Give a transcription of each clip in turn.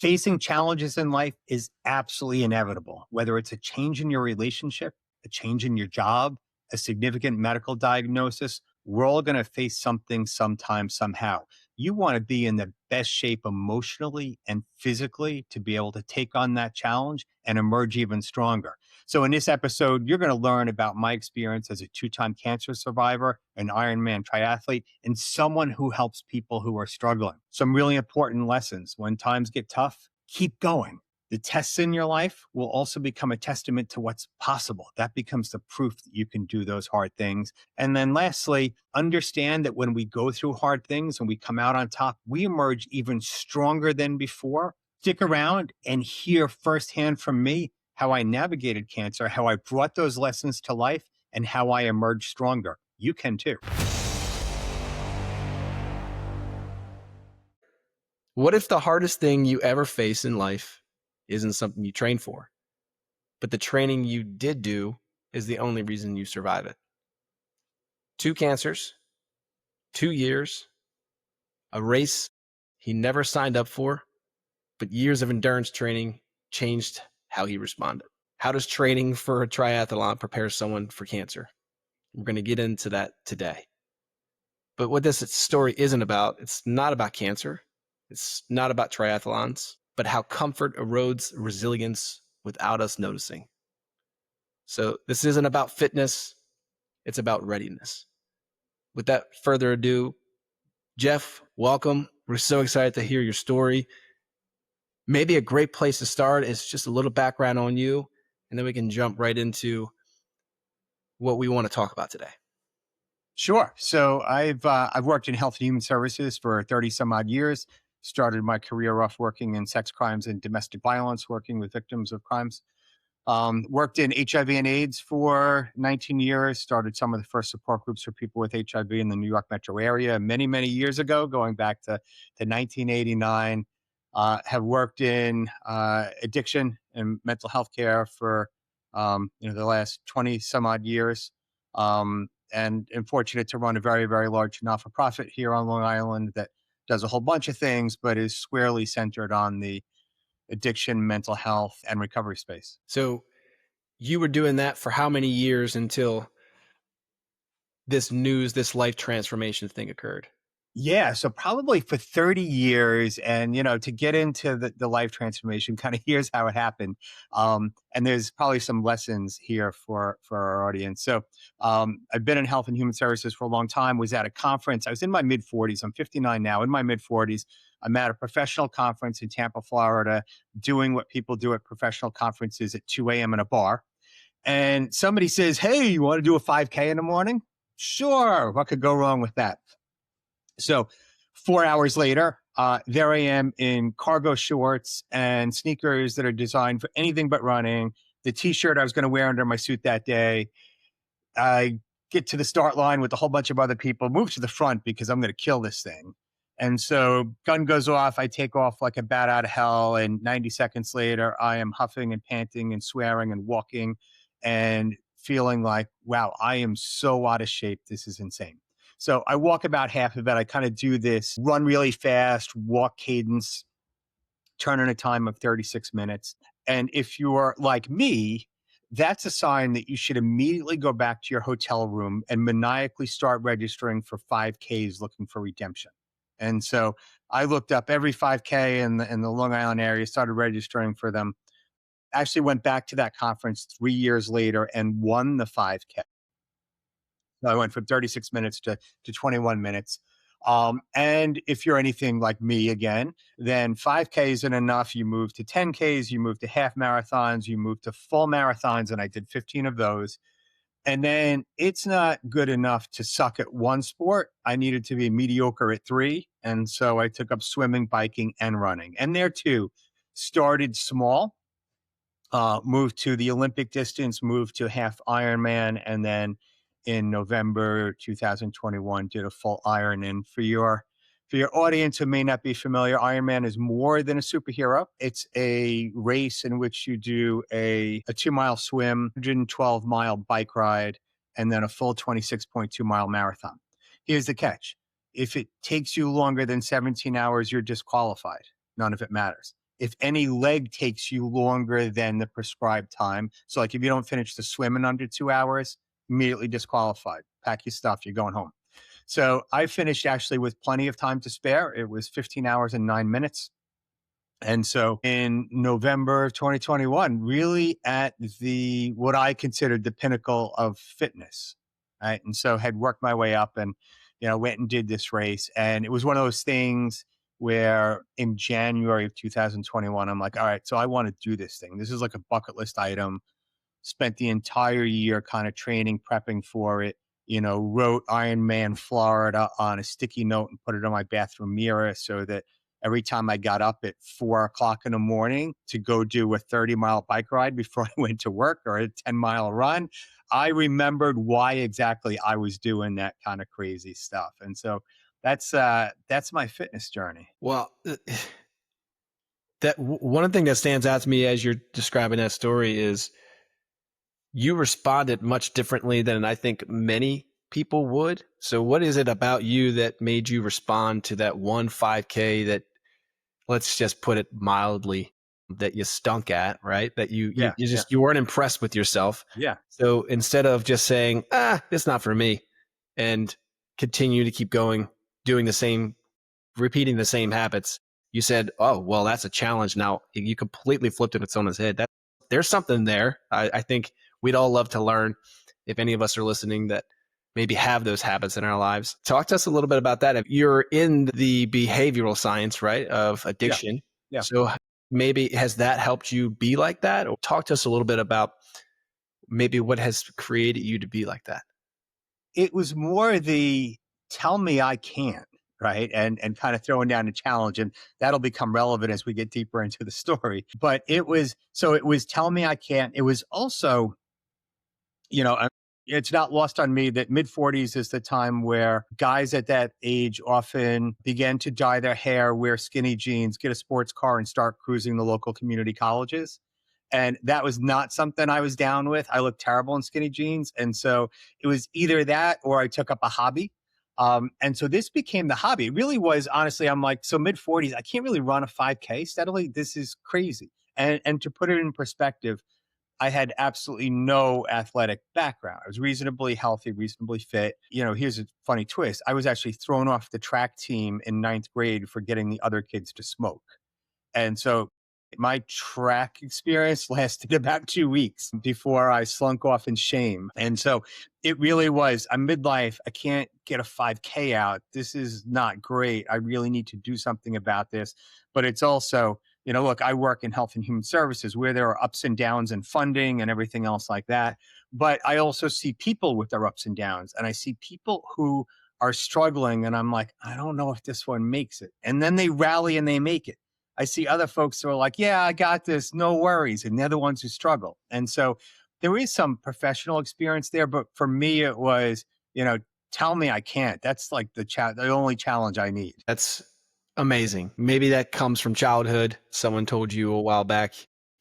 Facing challenges in life is absolutely inevitable, whether it's a change in your relationship, a change in your job, a significant medical diagnosis. We're all going to face something sometime, somehow. You want to be in the best shape emotionally and physically to be able to take on that challenge and emerge even stronger. So, in this episode, you're going to learn about my experience as a two-time cancer survivor, an Ironman triathlete, and someone who helps people who are struggling. Some really important lessons. When times get tough, keep going. The tests in your life will also become a testament to what's possible. That becomes the proof that you can do those hard things. And then lastly, understand that when we go through hard things and we come out on top, we emerge even stronger than before. Stick around and hear firsthand from me how I navigated cancer, how I brought those lessons to life, and how I emerged stronger. You can too. What if the hardest thing you ever face in life isn't something you train for, but the training you did do is the only reason you survive it? 2 cancers, 2 years, a race he never signed up for, but years of endurance training changed how he responded. How does training for a triathlon prepare someone for cancer? We're going to get into that today. But what this story isn't about, it's not about cancer. It's not about triathlons, but how comfort erodes resilience without us noticing. So this isn't about fitness. It's about readiness. Without further ado, Jeff, welcome. We're so excited to hear your story. Maybe a great place to start is just a little background on you, and then we can jump right into what we want to talk about today. Sure. So I've worked in health and human services for 30 some odd years. Started my career off working in sex crimes and domestic violence, working with victims of crimes. Worked in HIV and AIDS for 19 years. Started some of the first support groups for people with HIV in the New York metro area many, many years ago, going back to 1989. Have worked in addiction and mental health care for the last 20 some odd years. And am fortunate to run a very, very large not-for-profit here on Long Island that does a whole bunch of things, but is squarely centered on the addiction, mental health, and recovery space. So you were doing that for how many years until this life transformation thing occurred? Yeah, so probably for 30 years. And, to get into the life transformation, kind of here's how it happened. And there's probably some lessons here for our audience. So I've been in health and human services for a long time, was at a conference. I was in my mid 40s. I'm 59 now, in my mid 40s. I'm at a professional conference in Tampa, Florida, doing what people do at professional conferences at 2 a.m. in a bar. And somebody says, "Hey, you want to do a 5K in the morning?" Sure. What could go wrong with that? So 4 hours later, there I am in cargo shorts and sneakers that are designed for anything but running. The t-shirt I was going to wear under my suit that day. I get to the start line with a whole bunch of other people, move to the front because I'm going to kill this thing. And so gun goes off. I take off like a bat out of hell. And 90 seconds later, I am huffing and panting and swearing and walking and feeling like, wow, I am so out of shape. This is insane. So I walk about half of it. I kind of do this run really fast, walk cadence, turn in a time of 36 minutes. And if you're like me, that's a sign that you should immediately go back to your hotel room and maniacally start registering for 5Ks looking for redemption. And so I looked up every 5K in the Long Island area, started registering for them. Actually went back to that conference 3 years later and won the 5K. I went from 36 minutes to 21 minutes. And if you're anything like me again, then 5K isn't enough. You move to 10Ks, you move to half marathons, you move to full marathons, and I did 15 of those. And then it's not good enough to suck at one sport. I needed to be mediocre at 3. And so I took up swimming, biking, and running. And there too, started small, moved to the Olympic distance, moved to half Ironman, and then in November 2021 did a full Iron. And for your audience who may not be familiar, Ironman is more than a superhero. It's a race in which you do a 2-mile swim, 112-mile bike ride, and then a full 26.2-mile marathon. Here's the catch. If it takes you longer than 17 hours, you're disqualified. None of it matters. if any leg takes you longer than the prescribed time. So, like if you don't finish the swim in under 2 hours, immediately disqualified. Pack your stuff, you're going home. So I finished actually with plenty of time to spare. It was 15 hours and 9 minutes. And so in November of 2021, really at the what I considered the pinnacle of fitness. Right. And so had worked my way up and, went and did this race. And it was one of those things where in January of 2021, I'm like, all right, so I want to do this thing. This is like a bucket list item. Spent the entire year kind of training, prepping for it. Wrote Ironman Florida on a sticky note and put it on my bathroom mirror so that every time I got up at 4 o'clock in the morning to go do a 30-mile bike ride before I went to work or a 10-mile run, I remembered why exactly I was doing that kind of crazy stuff. And so that's my fitness journey. Well, one thing that stands out to me as you're describing that story is you responded much differently than I think many people would. So what is it about you that made you respond to that one 5K that, let's just put it mildly, that you stunk at, right? That Yeah. you weren't impressed with yourself. Yeah. So instead of just saying, it's not for me, and continue to keep going, doing the same, repeating the same habits, you said, oh, well, that's a challenge. Now you completely flipped it on its head. There's something there. I think we'd all love to learn, if any of us are listening that maybe have those habits in our lives. Talk to us a little bit about that. If you're in the behavioral science, right, of addiction. Yeah. So maybe has that helped you be like that? Or talk to us a little bit about maybe what has created you to be like that. It was more the tell me I can't, right? And kind of throwing down a challenge. And that'll become relevant as we get deeper into the story. But it was tell me I can't. It was also, it's not lost on me that mid 40s is the time where guys at that age often begin to dye their hair, wear skinny jeans, get a sports car, and start cruising the local community colleges. And that was not something I was down with. I looked terrible in skinny jeans. And so it was either that or I took up a hobby. And so this became the hobby. It really was, honestly, I'm like, so mid 40s, I can't really run a 5K steadily. This is crazy. And to put it in perspective, I had absolutely no athletic background. I was reasonably healthy, reasonably fit. Here's a funny twist. I was actually thrown off the track team in ninth grade for getting the other kids to smoke. And so my track experience lasted about 2 weeks before I slunk off in shame. And so it really was, I'm midlife. I can't get a 5K out. This is not great. I really need to do something about this. But it's also, look, I work in health and human services where there are ups and downs in funding and everything else like that. But I also see people with their ups and downs, and I see people who are struggling. And I'm like, I don't know if this one makes it. And then they rally and they make it. I see other folks who are like, yeah, I got this, no worries. And they're the ones who struggle. And so there is some professional experience there. But for me, it was, tell me I can't. That's like the only challenge I need. That's amazing. Maybe that comes from childhood. Someone told you a while back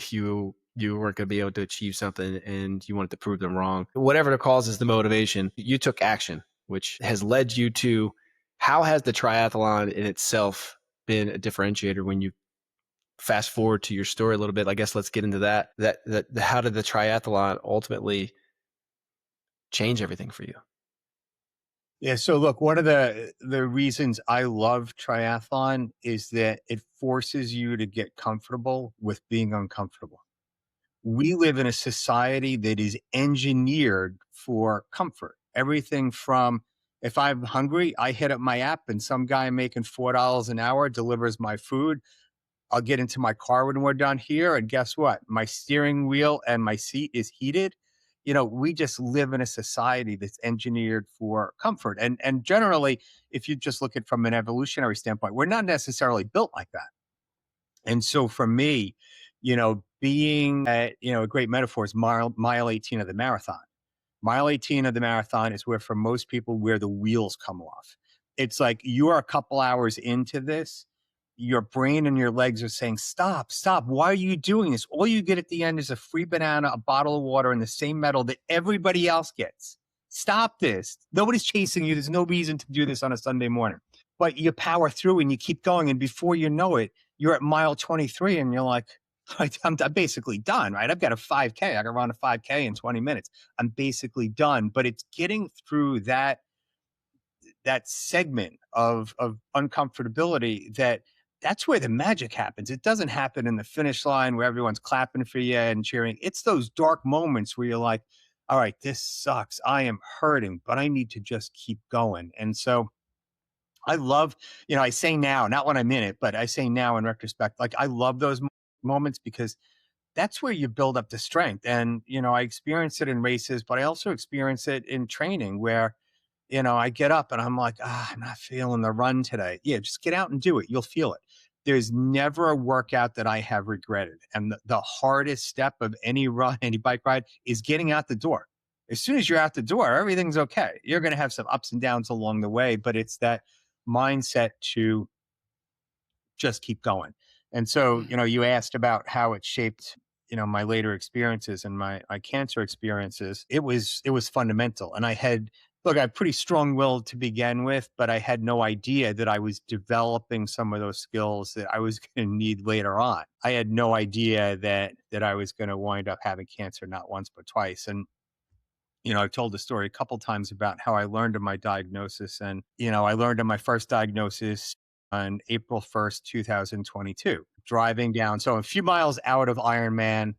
you weren't going to be able to achieve something and you wanted to prove them wrong. Whatever the cause is the motivation, you took action, which has led you to, how has the triathlon in itself been a differentiator when you fast forward to your story a little bit? I guess let's get into that. How did the triathlon ultimately change everything for you? Yeah. So look, one of the reasons I love triathlon is that it forces you to get comfortable with being uncomfortable. We live in a society that is engineered for comfort. Everything from, if I'm hungry, I hit up my app and some guy making $4 an hour delivers my food. I'll get into my car when we're done here. And guess what? My steering wheel and my seat is heated. We just live in a society that's engineered for comfort. And generally, if you just look at it from an evolutionary standpoint, we're not necessarily built like that. And so for me, being at, a great metaphor is mile 18 of the marathon. Mile 18 of the marathon is where, for most people, where the wheels come off. It's like you are a couple hours into this. Your brain and your legs are saying, stop, stop. Why are you doing this? All you get at the end is a free banana, a bottle of water, and the same medal that everybody else gets. Stop this. Nobody's chasing you. There's no reason to do this on a Sunday morning. but you power through and you keep going. And before you know it, you're at mile 23 and you're like, I'm basically done, right? I've got a 5K. I can run a 5K in 20 minutes. I'm basically done. But it's getting through that segment of uncomfortability that's where the magic happens. It doesn't happen in the finish line where everyone's clapping for you and cheering. It's those dark moments where you're like, all right, this sucks. I am hurting, but I need to just keep going. And so I love, I say now, not when I'm in it, but I say now in retrospect, like I love those moments because that's where you build up the strength. And, I experience it in races, but I also experience it in training where, I get up and I'm like, I'm not feeling the run today. Yeah, just get out and do it. You'll feel it. There's never a workout that I have regretted. And the hardest step of any run, any bike ride is getting out the door. As soon as you're out the door, everything's okay. You're going to have some ups and downs along the way, but it's that mindset to just keep going. And so, you asked about how it shaped, my later experiences and my cancer experiences. It was fundamental. And I had pretty strong willed to begin with, but I had no idea that I was developing some of those skills that I was going to need later on. I had no idea that I was going to wind up having cancer not once but twice. And I've told the story a couple times about how I learned of my diagnosis. And, I learned of my first diagnosis on April 1st, 2022, driving down. So a few miles out of Ironman,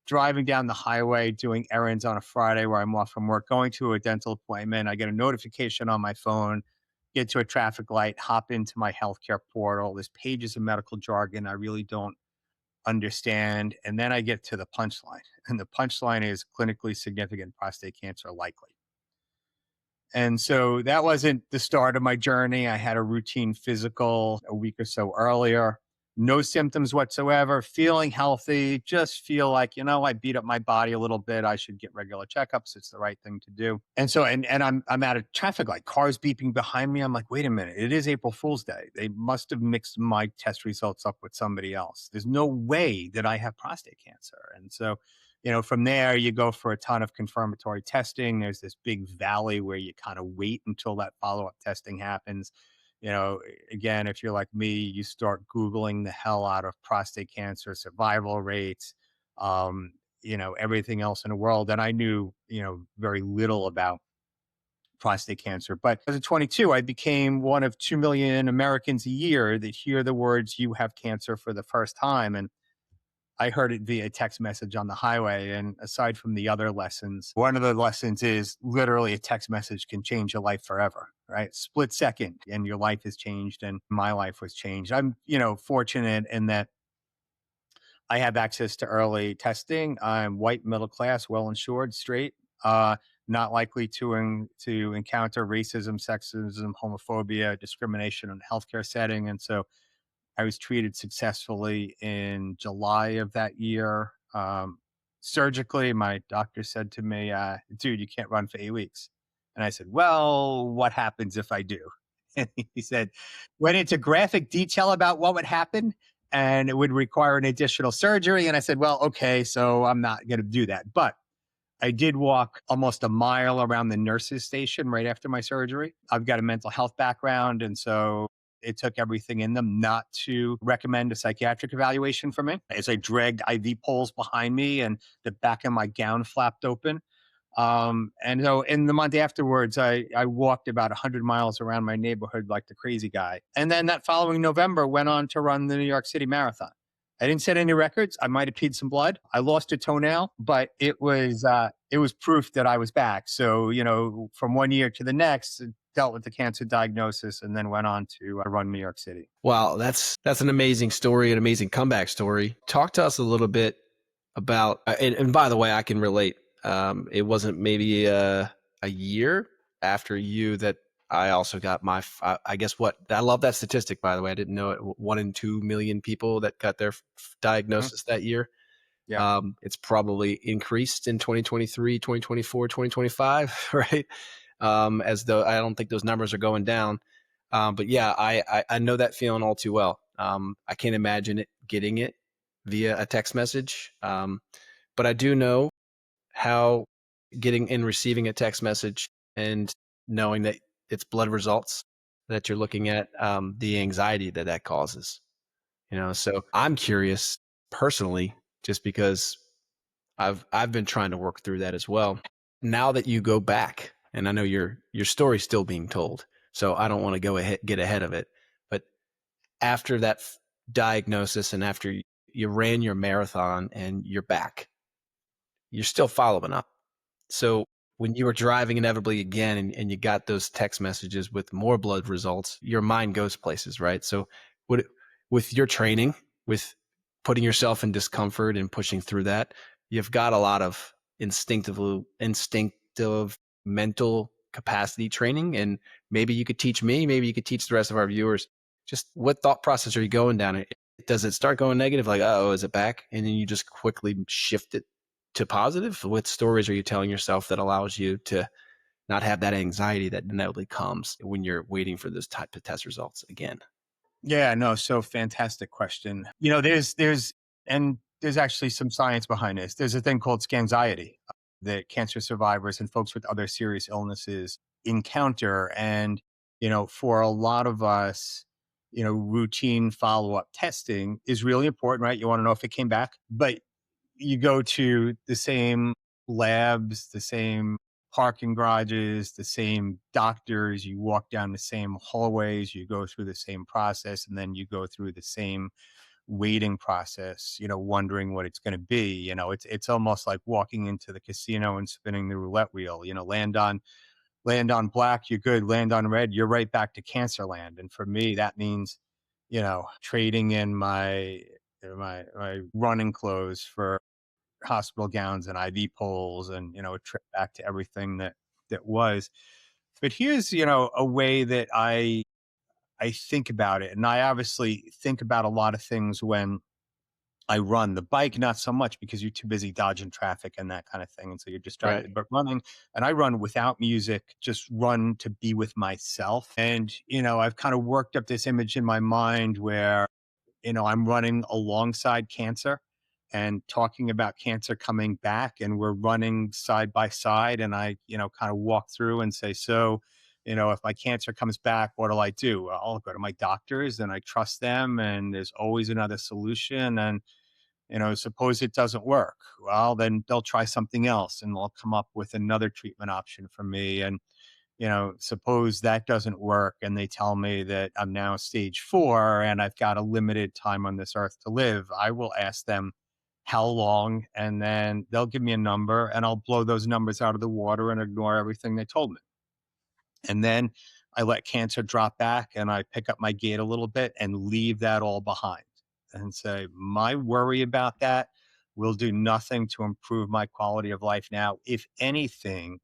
driving down the highway, doing errands on a Friday where I'm off from work, going to a dental appointment. I get a notification on my phone, get to a traffic light, hop into my healthcare portal. There's pages of medical jargon I really don't understand. And then I get to the punchline. And the punchline is clinically significant prostate cancer likely. And so that wasn't the start of my journey. I had a routine physical a week or so earlier. No symptoms whatsoever, feeling healthy, just feel like, I beat up my body a little bit. I should get regular checkups. It's the right thing to do. And so, and I'm at a traffic light, cars beeping behind me. I'm like, wait a minute, it is April Fool's Day. They must have mixed my test results up with somebody else. There's no way that I have prostate cancer. And so, from there, you go for a ton of confirmatory testing. There's this big valley where you kind of wait until that follow up testing happens. Again, if you're like me, you start Googling the hell out of prostate cancer survival rates, everything else in the world. And I knew, very little about prostate cancer. But as a 22, I became one of 2 million Americans a year that hear the words, you have cancer for the first time. And I heard it via text message on the highway. And aside from the other lessons, one of the lessons is literally a text message can change your life forever, right? Split second and your life has changed and my life was changed. I'm, fortunate in that I have access to early testing. I'm white, middle class, well insured, straight, not likely to encounter racism, sexism, homophobia, discrimination in a healthcare setting. And so I was treated successfully in July of that year. Surgically, my doctor said to me, dude, you can't run for 8 weeks. And I said, well, what happens if I do? And he said, went into graphic detail about what would happen and it would require an additional surgery. And I said, well, okay, so I'm not going to do that. But I did walk almost a mile around the nurse's station right after my surgery. I've got a mental health background. And so it took everything in them not to recommend a psychiatric evaluation for me. As I dragged IV poles behind me and the back of my gown flapped open. And so in the month afterwards, I walked about 100 miles around my neighborhood like the crazy guy. And then that following November, went on to run the New York City Marathon. I didn't set any records. I might have peed some blood. I lost a toenail, but it was proof that I was back. So, from one year to the next, dealt with the cancer diagnosis and then went on to run New York City. Wow, that's an amazing story, an amazing comeback story. Talk to us a little bit about, and by the way, I can relate. It wasn't maybe a year after you that I also got I guess I love that statistic, by the way. I didn't know it. 1 in 2 million people that got their diagnosis that year. Yeah. It's probably increased in 2023, 2024, 2025, right? As though I don't think those numbers are going down. But yeah, I know that feeling all too well. I can't imagine getting it via a text message. But I do know how getting and receiving a text message and knowing that it's blood results that you're looking at the anxiety that that causes. So I'm curious personally, just because I've been trying to work through that as well. Now that you go back, and I know your story's still being told, so I don't want to get ahead of it. But after that diagnosis, and after you ran your marathon and you're back, you're still following up. So when you were driving inevitably again, and you got those text messages with more blood results, your mind goes places, right? So would with your training, with putting yourself in discomfort and pushing through that, you've got a lot of instinctive mental capacity training. And maybe you could teach me, maybe you could teach the rest of our viewers, just what thought process are you going down? Does it start going negative, like, oh, is it back? And then you just quickly shift it to positive? What stories are you telling yourself that allows you to not have that anxiety that inevitably comes when you're waiting for those type of test results again? Yeah, no, so fantastic question. There's actually some science behind this. There's a thing called scanxiety that cancer survivors and folks with other serious illnesses encounter. And, for a lot of us, routine follow-up testing is really important, right? You want to know if it came back, but you go to the same labs, the same parking garages, the same doctors, you walk down the same hallways, you go through the same process, and then you go through the same waiting process, wondering what it's going to be. It's almost like walking into the casino and spinning the roulette wheel. Land on black, you're good. Land on red, you're right back to cancer land. And for me, that means, trading in my running clothes for hospital gowns and IV poles, and a trip back to everything that was. But here's a way that I think about it, and I obviously think about a lot of things when I run. The bike, not so much, because you're too busy dodging traffic and that kind of thing, and so you're Right. distracted. But running, and I run without music, just run to be with myself. And I've kind of worked up this image in my mind where I'm running alongside cancer and talking about cancer coming back, and we're running side by side. And I, kind of walk through and say, so, if my cancer comes back, what do I do? Well, I'll go to my doctors and I trust them, and there's always another solution. And, suppose it doesn't work. Well, then they'll try something else and they'll come up with another treatment option for me. And suppose that doesn't work and they tell me that I'm now stage 4 and I've got a limited time on this earth to live. I will ask them how long, and then they'll give me a number, and I'll blow those numbers out of the water and ignore everything they told me. And then I let cancer drop back and I pick up my gait a little bit and leave that all behind and say, my worry about that will do nothing to improve my quality of life now. If anything,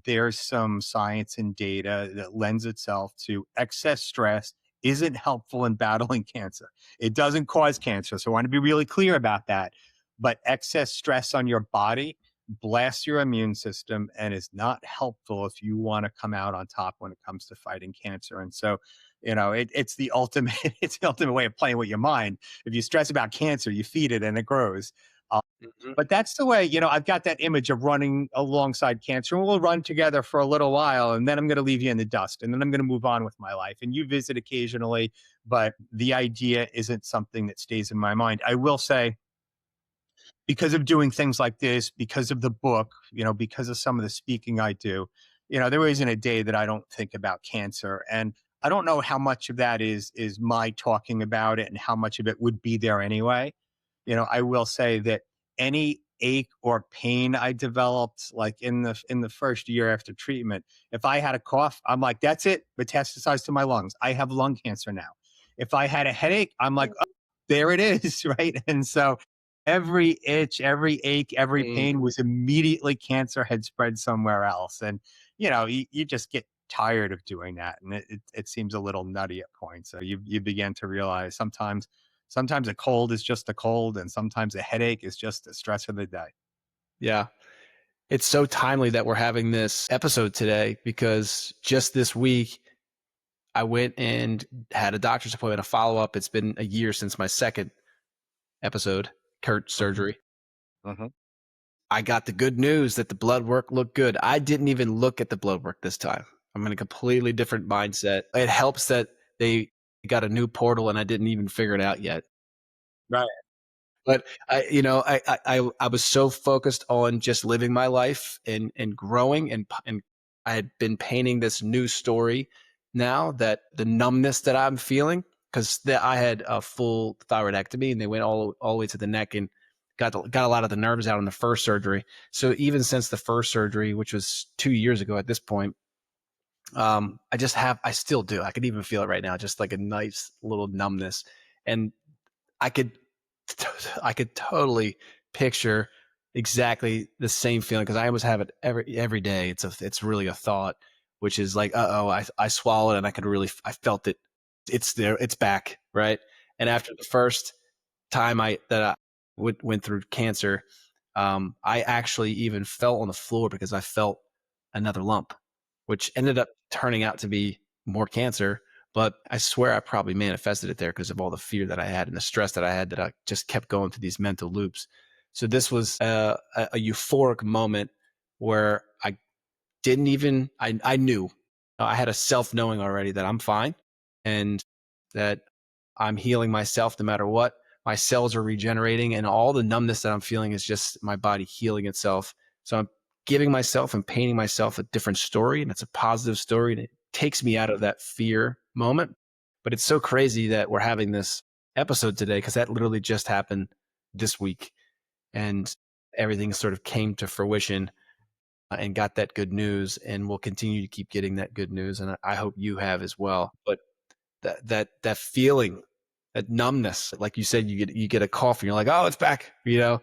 there's some science and data that lends itself to excess stress isn't helpful in battling cancer. It doesn't cause cancer. So I want to be really clear about that. But excess stress on your body blasts your immune system and is not helpful if you want to come out on top when it comes to fighting cancer. And so, it's the ultimate, it's the ultimate way of playing with your mind. If you stress about cancer, you feed it and it grows. Uh, Mhm. but that's the way, I've got that image of running alongside cancer, and we'll run together for a little while, and then I'm going to leave you in the dust, and then I'm going to move on with my life. And you visit occasionally, but the idea isn't something that stays in my mind. I will say, because of doing things like this, because of the book, because of some of the speaking I do, there isn't a day that I don't think about cancer. And I don't know how much of that is my talking about it and how much of it would be there anyway. I will say that any ache or pain I developed, like in the first year after treatment, if I had a cough, I'm like, that's it, metastasized to my lungs. I have lung cancer now. If I had a headache, I'm like, oh, there it is, right? And so every itch, every ache, every Mm. pain was immediately cancer had spread somewhere else. And, you just get tired of doing that. And it seems a little nutty at points. So you begin to realize sometimes a cold is just a cold, and sometimes a headache is just a stress of the day. Yeah. It's so timely that we're having this episode today, because just this week I went and had a doctor's appointment, a follow up. It's been a year since my second episode, Kurt Mhm, surgery. mhm. I got the good news that the blood work looked good. I didn't even look at the blood work this time. I'm in a completely different mindset. It helps that they got a new portal and I didn't even figure it out yet. Right. But I was so focused on just living my life and growing, and I had been painting this new story now that the numbness that I'm feeling, because I had a full thyroidectomy and they went all the way to the neck and got a lot of the nerves out in the first surgery. So even since the first surgery, which was 2 years ago at this point, I still do. I could even feel it right now, just like a nice little numbness. And I could, I could totally picture exactly the same feeling because I almost have it every day. It's really a thought, which is like, I swallowed and I felt it. It's there. It's back. Right. And after the first time I went through cancer, I actually even fell on the floor because I felt another lump, which ended up turning out to be more cancer. But I swear I probably manifested it there because of all the fear that I had and the stress that I had that I just kept going through these mental loops. So this was a euphoric moment where I didn't even, I knew I had a self knowing already that I'm fine and that I'm healing myself no matter what. My cells are regenerating and all the numbness that I'm feeling is just my body healing itself. So I'm giving myself and painting myself a different story, and it's a positive story, and it takes me out of that fear moment. But it's so crazy that we're having this episode today because that literally just happened this week, and everything sort of came to fruition and got that good news, and we'll continue to keep getting that good news, and I hope you have as well. But that feeling, that numbness, like you said, you get a cough and you're like, oh, it's back.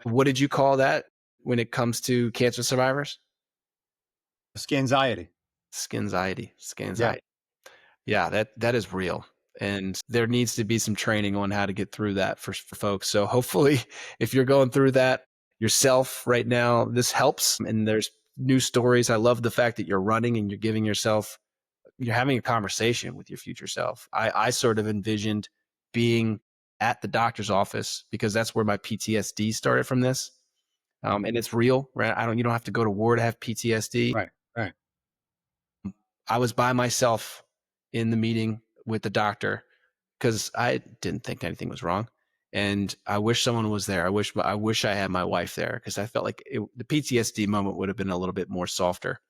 What did you call that when it comes to cancer survivors? Scanxiety. Skinxiety. Yeah. Skinxiety. Yeah, that is real. And there needs to be some training on how to get through that for folks. So hopefully if you're going through that yourself right now, this helps. And there's new stories. I love the fact that you're running and you're having a conversation with your future self. I sort of envisioned being at the doctor's office because that's where my PTSD started from this. And it's real, right? You don't have to go to war to have PTSD. Right. Right. I was by myself in the meeting with the doctor because I didn't think anything was wrong. And I wish someone was there. I wish I had my wife there because I felt like the PTSD moment would have been a little bit more softer.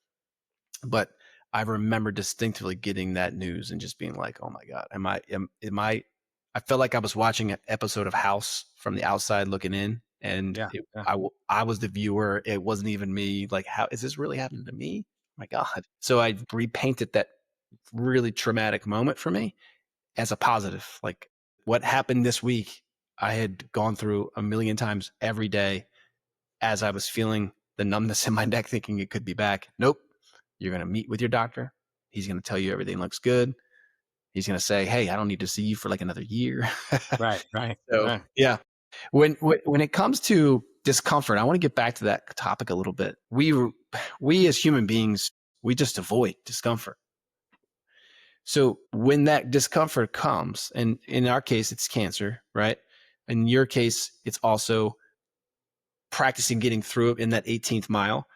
But I remember distinctly getting that news and just being like, "Oh my God, am I?" I felt like I was watching an episode of House from the outside looking in, and Yeah. Yeah. I was the viewer. It wasn't even me. Like, how is this really happening to me? My God! So I repainted that really traumatic moment for me as a positive. Like what happened this week, I had gone through a million times every day as I was feeling the numbness in my neck, thinking it could be back. Nope. You're going to meet with your doctor. He's going to tell you everything looks good. He's going to say, "Hey, I don't need to see you for like another year." Right. Right. So Right. yeah, when it comes to discomfort, I want to get back to that topic a little bit. We as human beings, we just avoid discomfort. So when that discomfort comes, and in our case, it's cancer, right? In your case, it's also practicing getting through it in that 18th mile.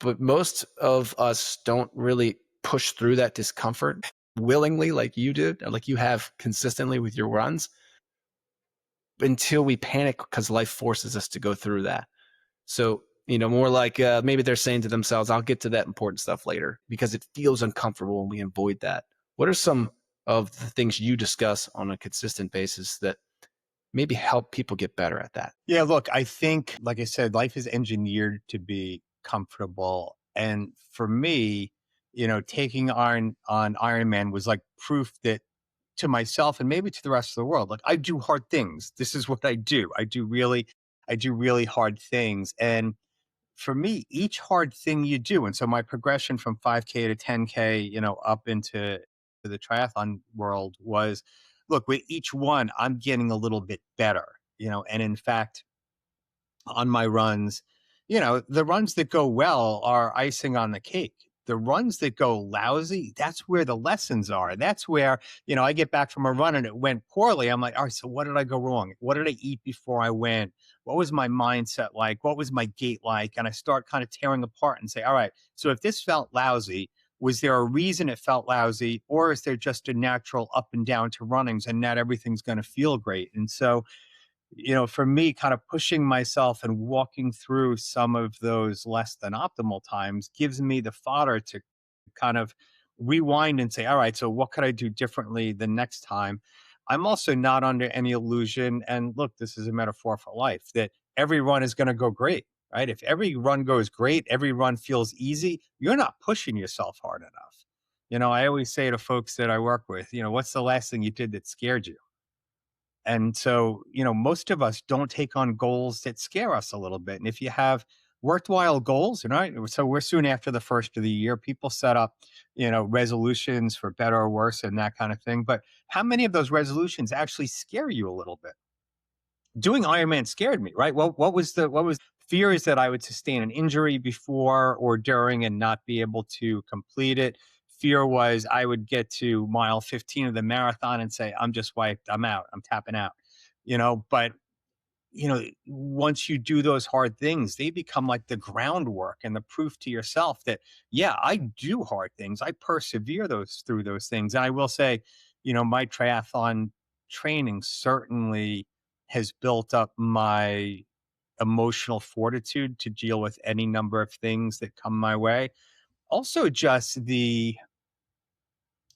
But most of us don't really push through that discomfort willingly like you did, or like you have consistently with your runs until we panic because life forces us to go through that. So, more like maybe they're saying to themselves, I'll get to that important stuff later because it feels uncomfortable and we avoid that. What are some of the things you discuss on a consistent basis that maybe help people get better at that? Yeah, look, I think, like I said, life is engineered to be comfortable. And for me, taking on Iron Man was like proof that to myself and maybe to the rest of the world, like I do hard things. This is what I do. I do really hard things. And for me, each hard thing you do, and so my progression from 5K to 10K, up into the triathlon world was, look, with each one, I'm getting a little bit better, and in fact, on my runs, the runs that go well are icing on the cake. The runs that go lousy, that's where the lessons are. That's where, I get back from a run and it went poorly. I'm like, all right, so what did I go wrong? What did I eat before I went? What was my mindset like? What was my gait like? And I start kind of tearing apart and say, all right, so if this felt lousy, Was there a reason it felt lousy, or is there just a natural up and down to runnings and not everything's going to feel great? And so, for me, kind of pushing myself and walking through some of those less than optimal times gives me the fodder to kind of rewind and say, all right, so what could I do differently the next time? I'm also not under any illusion. And look, this is a metaphor for life that every run is going to go great, right? If every run goes great, every run feels easy, you're not pushing yourself hard enough. I always say to folks that I work with, what's the last thing you did that scared you? And so, most of us don't take on goals that scare us a little bit. And if you have worthwhile goals, right? So we're soon after the first of the year. People set up, resolutions for better or worse and that kind of thing. But how many of those resolutions actually scare you a little bit? Doing Ironman scared me, right? Well, what was fear is that I would sustain an injury before or during and not be able to complete it. Fear was I would get to mile 15 of the marathon and say, I'm just wiped, I'm out, I'm tapping out. But once you do those hard things, they become like the groundwork and the proof to yourself that, yeah, I do hard things. I persevere through those things. And I will say, my triathlon training certainly has built up my emotional fortitude to deal with any number of things that come my way. Also, just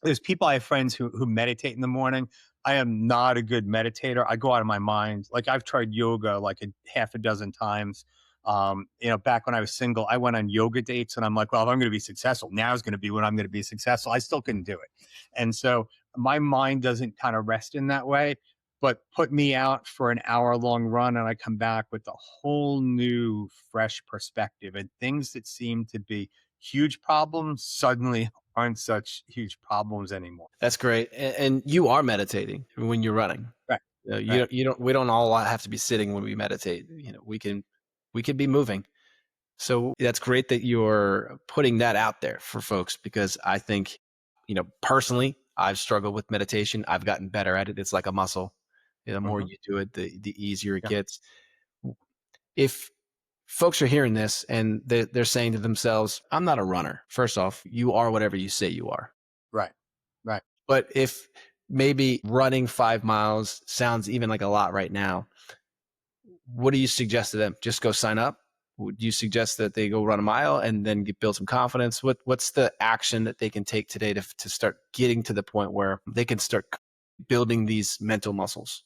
there's people I have friends who meditate in the morning. I am not a good meditator. I go out of my mind. Like I've tried yoga like a half a dozen times. Back when I was single, I went on yoga dates and I'm like, well, if I'm going to be successful, now is going to be when I'm going to be successful. I still couldn't do it. And so my mind doesn't kind of rest in that way, but put me out for an hour-long run and I come back with a whole new fresh perspective, and things that seem to be huge problems suddenly aren't such huge problems anymore. That's great. And you are meditating when you're running. Right. You Right. don't, we don't all have to be sitting when we meditate. We can be moving. So that's great that you're putting that out there for folks, because I think, personally, I've struggled with meditation. I've gotten better at it. It's like a muscle. The more Mhm. you do it, the easier it Yeah. gets. If folks are hearing this and they're saying to themselves, I'm not a runner. First off, you are whatever you say you are. Right. Right. But if maybe running 5 miles sounds even like a lot right now, what do you suggest to them? Just go sign up? Would you suggest that they go run a mile and then build some confidence? What's the action that they can take today to start getting to the point where they can start building these mental muscles?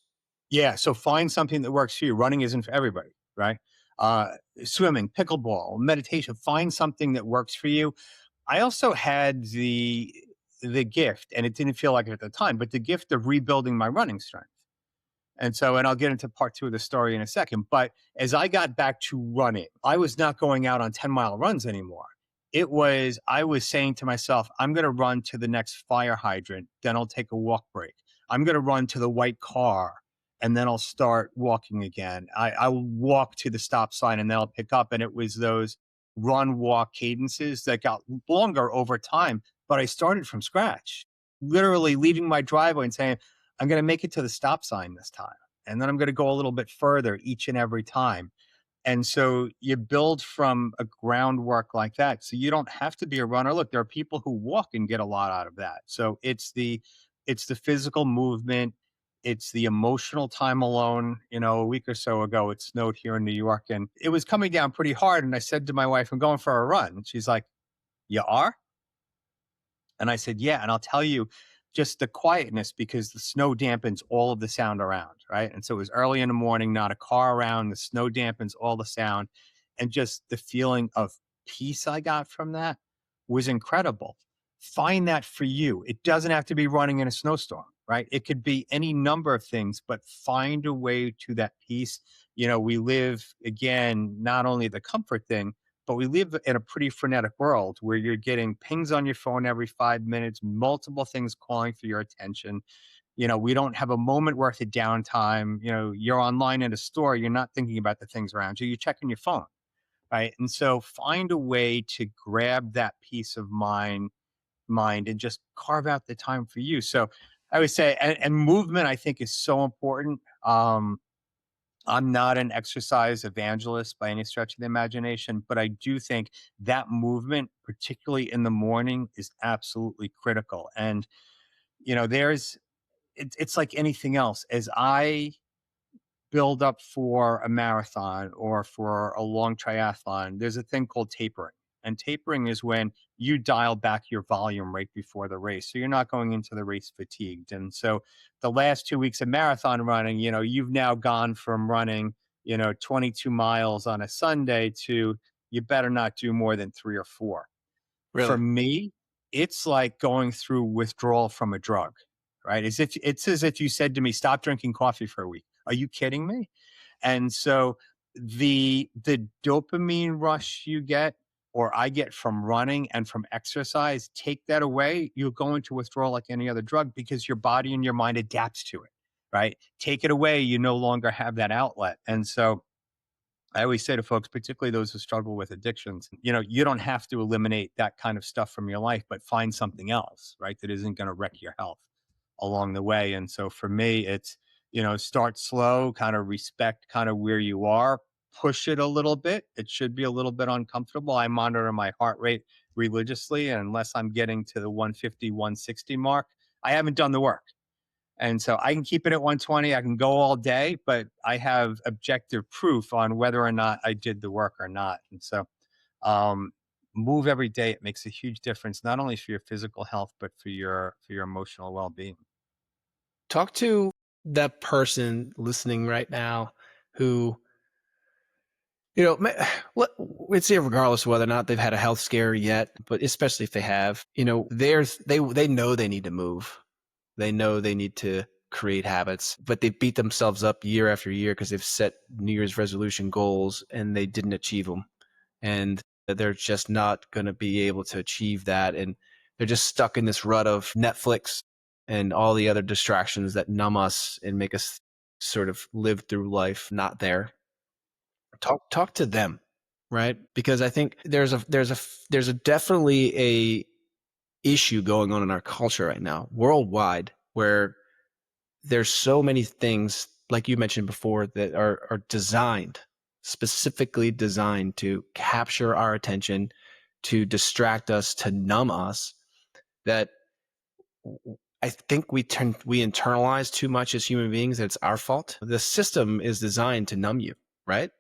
Yeah. So find something that works for you. Running isn't for everybody, right? Uh, Swimming, pickleball, meditation. Find something that works for you. I also had the gift, and it didn't feel like it at the time, but the gift of rebuilding my running strength. And I'll get into part two of the story in a second. But as I got back to running, I was not going out on 10-mile runs anymore. I was saying to myself, I'm going to run to the next fire hydrant, then I'll take a walk break. I'm going to run to the white car, and then I'll start walking again. I'll walk to the stop sign, and then I'll pick up. And it was those run walk cadences that got longer over time. But I started from scratch, literally leaving my driveway and saying, I'm going to make it to the stop sign this time. And then I'm going to go a little bit further each and every time. And so you build from a groundwork like that. So you don't have to be a runner. Look, there are people who walk and get a lot out of that. So it's the physical movement, it's the emotional time alone. A week or so ago it snowed here in New York and it was coming down pretty hard. And I said to my wife, I'm going for a run. And she's like, you are? And I said, yeah. And I'll tell you just the quietness because the snow dampens all of the sound around. Right. And so it was early in the morning, not a car around. The snow dampens all the sound. And just the feeling of peace I got from that was incredible. Find that for you. It doesn't have to be running in a snowstorm. Right. It could be any number of things, but find a way to that peace. We live again, not only the comfort thing, but we live in a pretty frenetic world where you're getting pings on your phone every 5 minutes, multiple things calling for your attention. We don't have a moment worth of downtime. You're online in a store, you're not thinking about the things around you, you're checking your phone. Right. And so find a way to grab that peace of mind and just carve out the time for you. So I would say, and movement, I think is so important. I'm not an exercise evangelist by any stretch of the imagination, but I do think that movement, particularly in the morning, is absolutely critical. And, there's it's like anything else. As I build up for a marathon or for a long triathlon, there's a thing called tapering. And tapering is when you dial back your volume right before the race. So you're not going into the race fatigued. And so the last 2 weeks of marathon running, you've now gone from running, 22 miles on a Sunday to you better not do more than 3 or 4. For Really? me, it's like going through withdrawal from a drug, right? It's as if you said to me, stop drinking coffee for a week. Are you kidding me? And so the dopamine rush you get or I get from running and from exercise, take that away, you'll go into withdrawal like any other drug because your body and your mind adapts to it, right? Take it away, you no longer have that outlet. And so I always say to folks, particularly those who struggle with addictions, you don't have to eliminate that kind of stuff from your life, but find something else, right? That isn't going to wreck your health along the way. And so for me, it's, start slow, kind of respect kind of where you are, push it a little bit. It should be a little bit uncomfortable. I monitor my heart rate religiously. And unless I'm getting to the 150, 160 mark, I haven't done the work. And so I can keep it at 120. I can go all day, but I have objective proof on whether or not I did the work or not. And so um, move every day. It makes a huge difference, not only for your physical health, but for your emotional well-being. Talk to that person listening right now who, let's say regardless of whether or not they've had a health scare yet, but especially if they have, they know they need to move. They know they need to create habits, but they beat themselves up year after year because they've set New Year's resolution goals and they didn't achieve them. And they're just not going to be able to achieve that. And they're just stuck in this rut of Netflix and all the other distractions that numb us and make us sort of live through life not there. Talk to them, right? Because I think there's a definitely a issue going on in our culture right now, worldwide, where there's so many things, like you mentioned before, that are designed, specifically designed to capture our attention, to distract us, to numb us, that I think we internalize too much as human beings that it's our fault. The system is designed to numb you, right?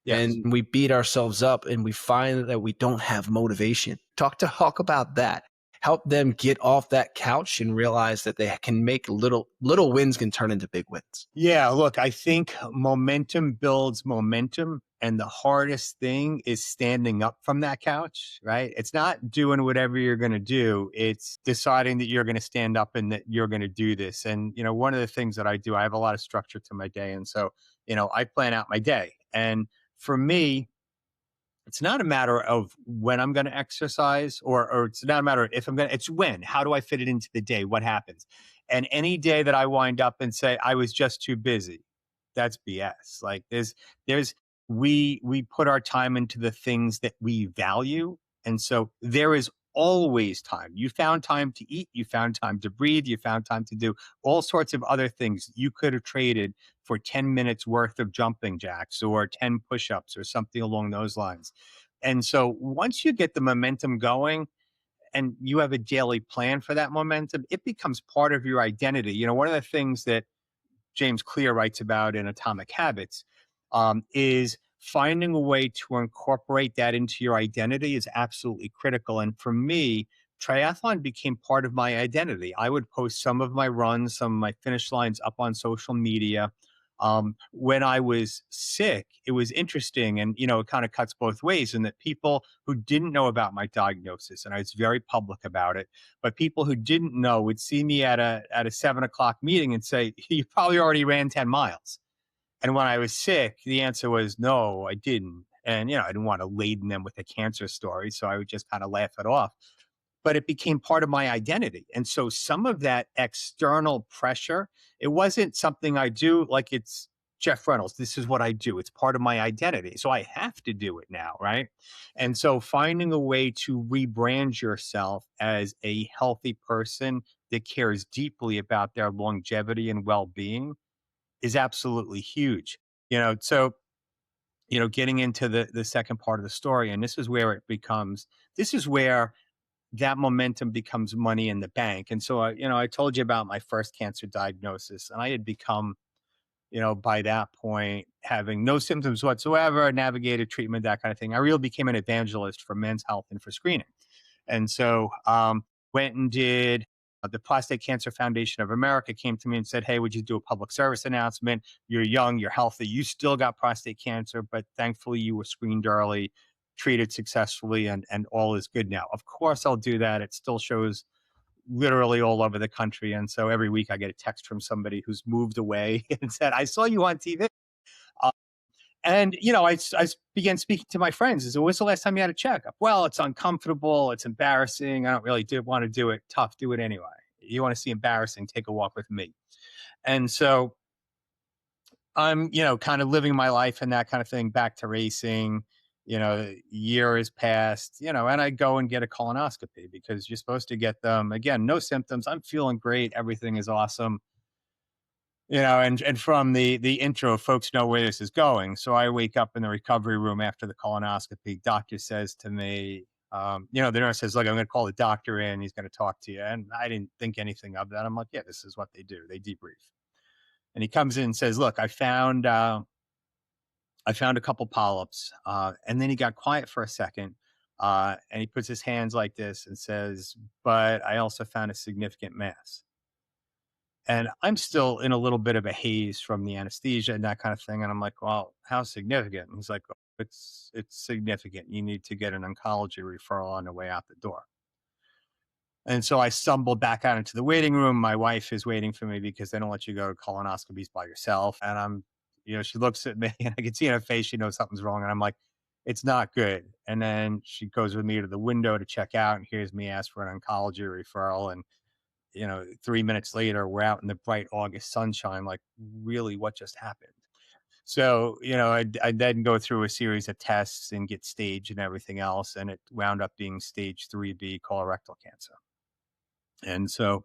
Yes. And we beat ourselves up and we find that we don't have motivation. Talk to Hawk about that. Help them get off that couch and realize that they can make little wins can turn into big wins. Yeah, look, I think momentum builds momentum. And the hardest thing is standing up from that couch, right? It's not doing whatever you're going to do. It's deciding that you're going to stand up and that you're going to do this. And, one of the things that I do, I have a lot of structure to my day. And so, I plan out my day. And for me, it's not a matter of when I'm going to exercise or it's not a matter of if I'm going to, it's when, how do I fit it into the day? What happens? And any day that I wind up and say, I was just too busy, that's BS. Like we put our time into the things that we value. And so there is always time. You found time to eat, you found time to breathe, you found time to do all sorts of other things you could have traded for 10 minutes worth of jumping jacks or 10 push-ups or something along those lines. And so once you get the momentum going and you have a daily plan for that momentum, it becomes part of your identity. One of the things that James Clear writes about in Atomic Habits is finding a way to incorporate that into your identity is absolutely critical. And for me, triathlon became part of my identity. I would post some of my runs, some of my finish lines up on social media. When I was sick, it was interesting, and it kind of cuts both ways. In that people who didn't know about my diagnosis, and I was very public about it, but people who didn't know would see me at a 7 o'clock meeting and say, "You probably already ran 10 miles." And when I was sick, the answer was, "No, I didn't." And I didn't want to laden them with a cancer story, so I would just kind of laugh it off. But it became part of my identity. And so some of that external pressure, it wasn't something I do like it's Jeff Reynolds. This is what I do. It's part of my identity. So I have to do it now. Right. And so finding a way to rebrand yourself as a healthy person that cares deeply about their longevity and well being is absolutely huge. So getting into the second part of the story, and this is where that momentum becomes money in the bank. And so I told you about my first cancer diagnosis, and I had become, by that point, having no symptoms whatsoever, navigated treatment, that kind of thing. I really became an evangelist for men's health and for screening. And so went and did the Prostate Cancer Foundation of America came to me and said, "Hey, would you do a public service announcement? You're young, you're healthy, you still got prostate cancer, but thankfully you were screened early, treated successfully, and all is good now." Of course, I'll do that. It still shows literally all over the country. And so every week I get a text from somebody who's moved away and said, "I saw you on TV." And I began speaking to my friends. I said, "When's the last time you had a checkup?" "Well, it's uncomfortable. It's embarrassing. I don't really want to do it. Tough. Do it anyway. You want to see embarrassing? Take a walk with me." And so I'm, kind of living my life and that kind of thing. Back to racing. Year has passed. And I go and get a colonoscopy because you're supposed to get them. Again, no symptoms. I'm feeling great. Everything is awesome. And from the intro, folks know where this is going. So I wake up in the recovery room after the colonoscopy. Doctor says to me, the nurse says, "Look, I'm going to call the doctor in. He's going to talk to you." And I didn't think anything of that. I'm like, "Yeah, this is what they do. They debrief." And he comes in and says, "Look, I found a couple polyps." And then he got quiet for a second. And he puts his hands like this and says, "But I also found a significant mass." And I'm still in a little bit of a haze from the anesthesia and that kind of thing. And I'm like, "Well, how significant?" And he's like, "Oh, it's significant. You need to get an oncology referral on the way out the door." And so I stumbled back out into the waiting room. My wife is waiting for me because they don't let you go to colonoscopies by yourself. And she looks at me and I can see in her face she knows something's wrong. And I'm like, "It's not good." And then she goes with me to the window to check out and hears me ask for an oncology referral. And 3 minutes later, we're out in the bright August sunshine. Like, really, what just happened? So, I then go through a series of tests and get staged and everything else. And it wound up being stage 3B colorectal cancer. And so,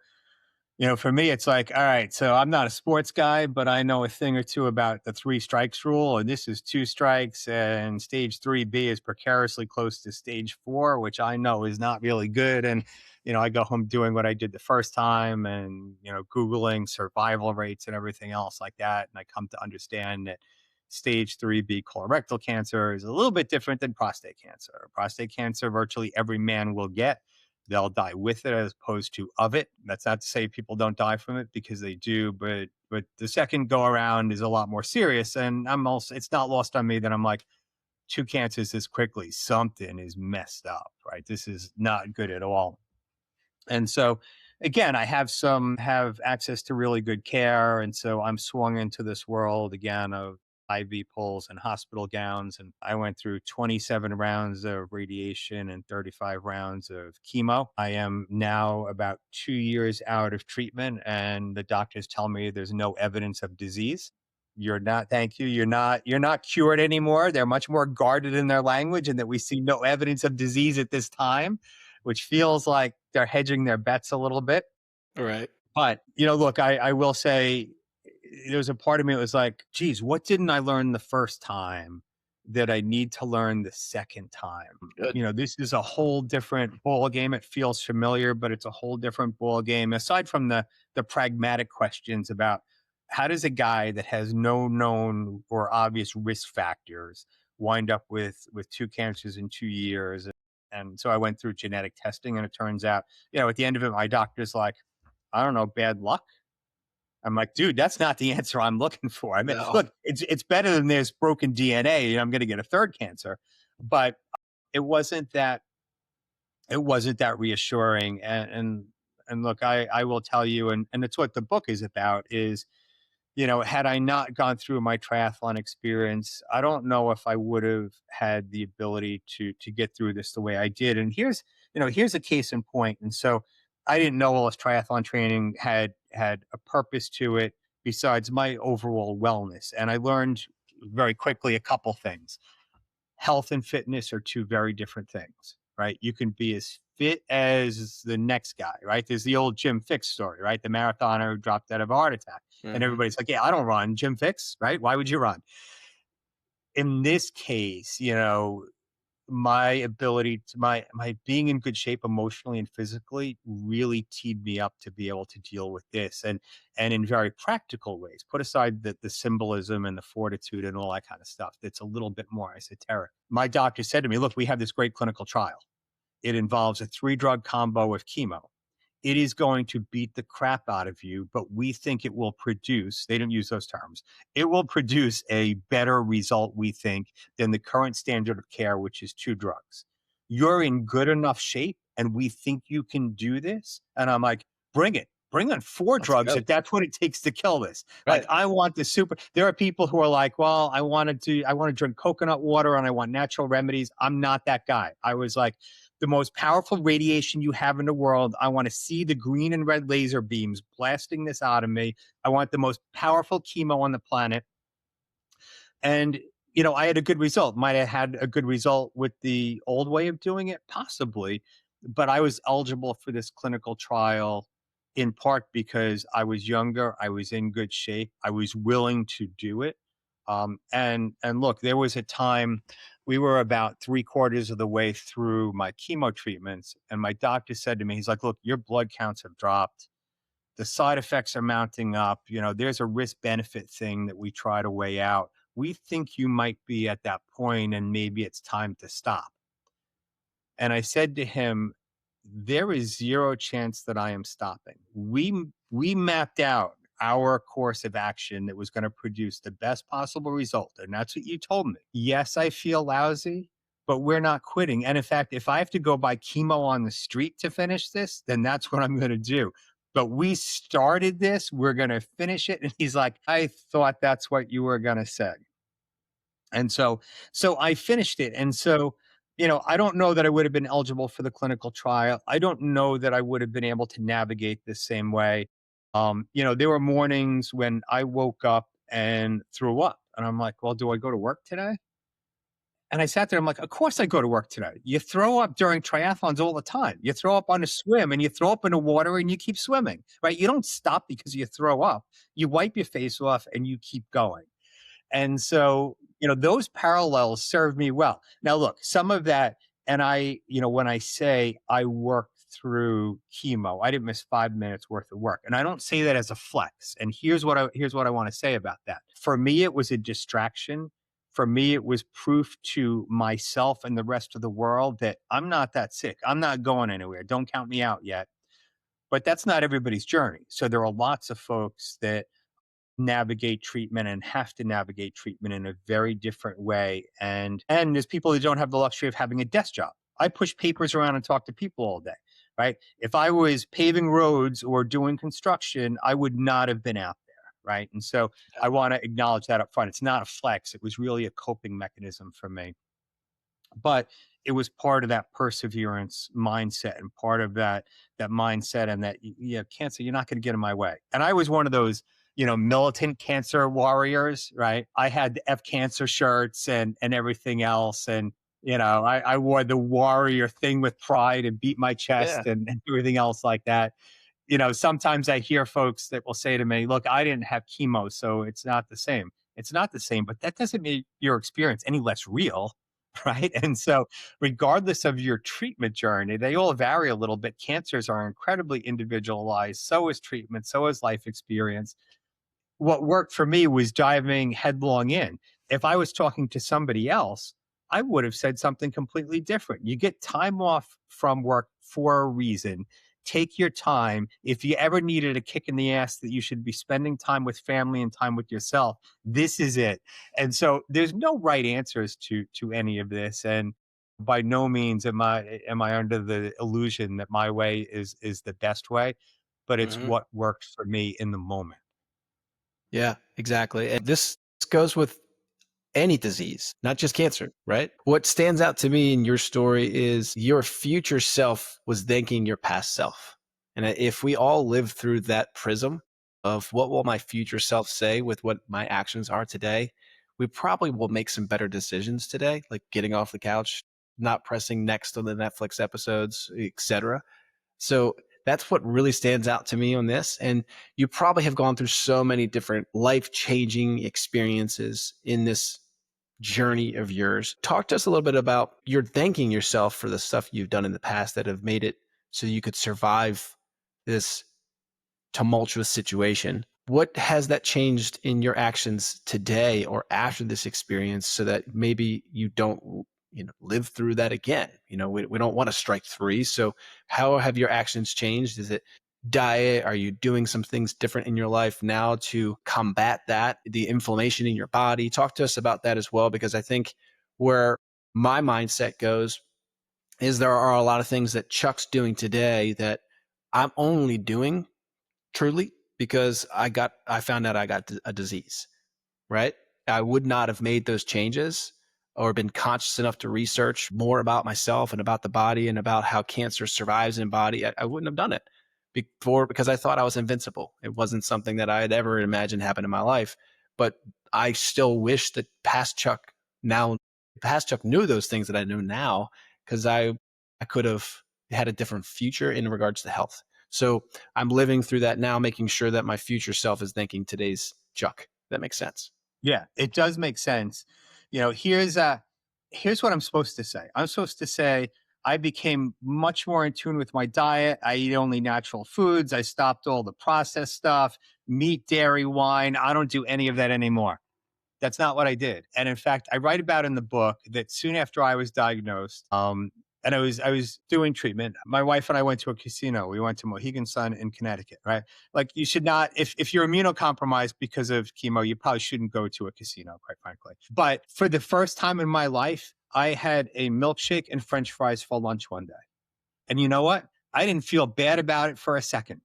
for me, it's like, all right, so I'm not a sports guy, but I know a thing or two about the three strikes rule. And this is two strikes, and stage 3B is precariously close to stage 4, which I know is not really good. And, I go home doing what I did the first time and, Googling survival rates and everything else like that. And I come to understand that stage 3B colorectal cancer is a little bit different than prostate cancer. Prostate cancer, virtually every man will get. They'll die with it as opposed to of it. That's not to say people don't die from it, because they do, but the second go around is a lot more serious. And it's not lost on me that I'm like, two cancers this quickly, something is messed up, right? This is not good at all. And so again, I have access to really good care. And so I'm swung into this world again of IV pulls and hospital gowns. And I went through 27 rounds of radiation and 35 rounds of chemo. I am now about 2 years out of treatment, and the doctors tell me there's no evidence of disease. You're not, thank you. You're not cured anymore. They're much more guarded in their language, and that we see no evidence of disease at this time, which feels like they're hedging their bets a little bit. All right. But, look, I will say there was a part of me that was like, geez, what didn't I learn the first time that I need to learn the second time? Good. This is a whole different ball game. It feels familiar, but it's a whole different ball game. Aside from the pragmatic questions about how does a guy that has no known or obvious risk factors wind up with two cancers in 2 years? And so I went through genetic testing, and it turns out, at the end of it, my doctor's like, "I don't know, bad luck." I'm like, "Dude, that's not the answer I'm looking for." I mean, No. look, it's better than there's broken DNA. I'm going to get a third cancer, but it wasn't that reassuring. And look, I will tell you, and it's what the book is about, is, had I not gone through my triathlon experience, I don't know if I would have had the ability to get through this the way I did. And here's a case in point. And so I didn't know all this triathlon training had a purpose to it besides my overall wellness. And I learned very quickly a couple things. Health and fitness are two very different things, right? You can be as fit as the next guy, right? There's the old Jim Fix story, right? The marathoner who dropped out of a heart attack. And Mhm. everybody's like, "Yeah, I don't run." Jim Fix, right? Why would you run? in this case, my ability to my being in good shape emotionally and physically really teed me up to be able to deal with this, and in very practical ways. Put aside the symbolism and the fortitude and all that kind of stuff that's a little bit more esoteric. My doctor said to me, look, we have this great clinical trial. It involves a 3-drug combo of chemo. It is going to beat the crap out of you, but we think it will produce, they didn't use those terms, it will produce a better result, we think, than the current standard of care, which is 2 drugs. You're in good enough shape, and we think you can do this. And I'm like, bring it. Bring on 4 Let's drugs go. if that's what it takes to kill this. Like, Right. I want the super. There are people who are like, well, I want to drink coconut water and I want natural remedies. I'm not that guy. I was like, the most powerful radiation you have in the world. I want to see the green and red laser beams blasting this out of me. I want the most powerful chemo on the planet. And, I had a good result. Might have had a good result with the old way of doing it, possibly. But I was eligible for this clinical trial in part because I was younger, I was in good shape, I was willing to do it. And look, there was a time we were about 3/4 of the way through my chemo treatments, and my doctor said to me, he's like, "Look, your blood counts have dropped. The side effects are mounting up. There's a risk benefit thing that we try to weigh out. We think you might be at that point and maybe it's time to stop." And I said to him, there is zero chance that I am stopping. We mapped out our course of action that was going to produce the best possible result. And that's what you told me. Yes, I feel lousy, but we're not quitting. And in fact, if I have to go buy chemo on the street to finish this, then that's what I'm going to do. But we started this, we're going to finish it. And he's like, I thought that's what you were going to say. And so I finished it. And so, I don't know that I would have been eligible for the clinical trial. I don't know that I would have been able to navigate the same way. There were mornings when I woke up and threw up. And I'm like, well, do I go to work today? And I sat there, I'm like, of course I go to work today. You throw up during triathlons all the time. You throw up on a swim and you throw up in the water and you keep swimming, right? You don't stop because you throw up. You wipe your face off and you keep going. And so, those parallels serve me well. Now, look, some of that, and when I say I worked through chemo, I didn't miss 5 minutes worth of work. And I don't say that as a flex. And here's what I want to say about that. For me, it was a distraction. For me, it was proof to myself and the rest of the world that I'm not that sick. I'm not going anywhere. Don't count me out yet. But that's not everybody's journey. So there are lots of folks that navigate treatment and have to navigate treatment in a very different way. And there's people who don't have the luxury of having a desk job. I push papers around and talk to people all day, right? If I was paving roads or doing construction, I would not have been out there, right? And so Yeah. I want to acknowledge that up front. It's not a flex. It was really a coping mechanism for me. But it was part of that perseverance mindset and part of that mindset and that cancer, you're not going to get in my way. And I was one of those militant cancer warriors, right? I had the F cancer shirts and everything else. And I wore the warrior thing with pride and beat my Yeah. chest and everything else like that. Sometimes I hear folks that will say to me, look, I didn't have chemo, so it's not the same. It's not the same, but that doesn't make your experience any less real, right? And so, regardless of your treatment journey, they all vary a little bit. Cancers are incredibly individualized. So is treatment, so is life experience. What worked for me was diving headlong in. If I was talking to somebody else, I would have said something completely different. You get time off from work for a reason. Take your time. If you ever needed a kick in the ass that you should be spending time with family and time with yourself, this is it. And so there's no right answers to any of this. And by no means am I under the illusion that my way is the best way, but it's Mhm. what worked for me in the moment. Yeah, exactly. And this goes with any disease, not just cancer, right? What stands out to me in your story is your future self was thanking your past self. And if we all live through that prism of what will my future self say with what my actions are today, we probably will make some better decisions today, like getting off the couch, not pressing next on the Netflix episodes, etc. So that's what really stands out to me on this. And you probably have gone through so many different life changing experiences in this journey of yours. Talk to us a little bit about you're thanking yourself for the stuff you've done in the past that have made it so you could survive this tumultuous situation. What has that changed in your actions today or after this experience so that maybe you don't, live through that again? We don't want to strike three. So how have your actions changed? Is it diet? Are you doing some things different in your life now to combat that, the inflammation in your body? Talk to us about that as well, because I think where my mindset goes is there are a lot of things that Chuck's doing today that I'm only doing truly because I found out I got a disease, right? I would not have made those changes or been conscious enough to research more about myself and about the body and about how cancer survives in body. I wouldn't have done it before because I thought I was invincible. It wasn't something that I had ever imagined happen in my life. But I still wish that past Chuck knew those things that I know now, because I could have had a different future in regards to health. So I'm living through that now, making sure that my future self is thanking today's Chuck. That makes sense. Yeah, it does make sense. Here's what I'm supposed to say. I'm supposed to say I became much more in tune with my diet. I eat only natural foods. I stopped all the processed stuff, meat, dairy, wine. I don't do any of that anymore. That's not what I did. And in fact, I write about in the book that soon after I was diagnosed, and I was doing treatment. My wife and I went to a casino. We went to Mohegan Sun in Connecticut, right? Like you should not, if you're immunocompromised because of chemo, you probably shouldn't go to a casino, quite frankly. But for the first time in my life, I had a milkshake and French fries for lunch one day. And you know what? I didn't feel bad about it for a second.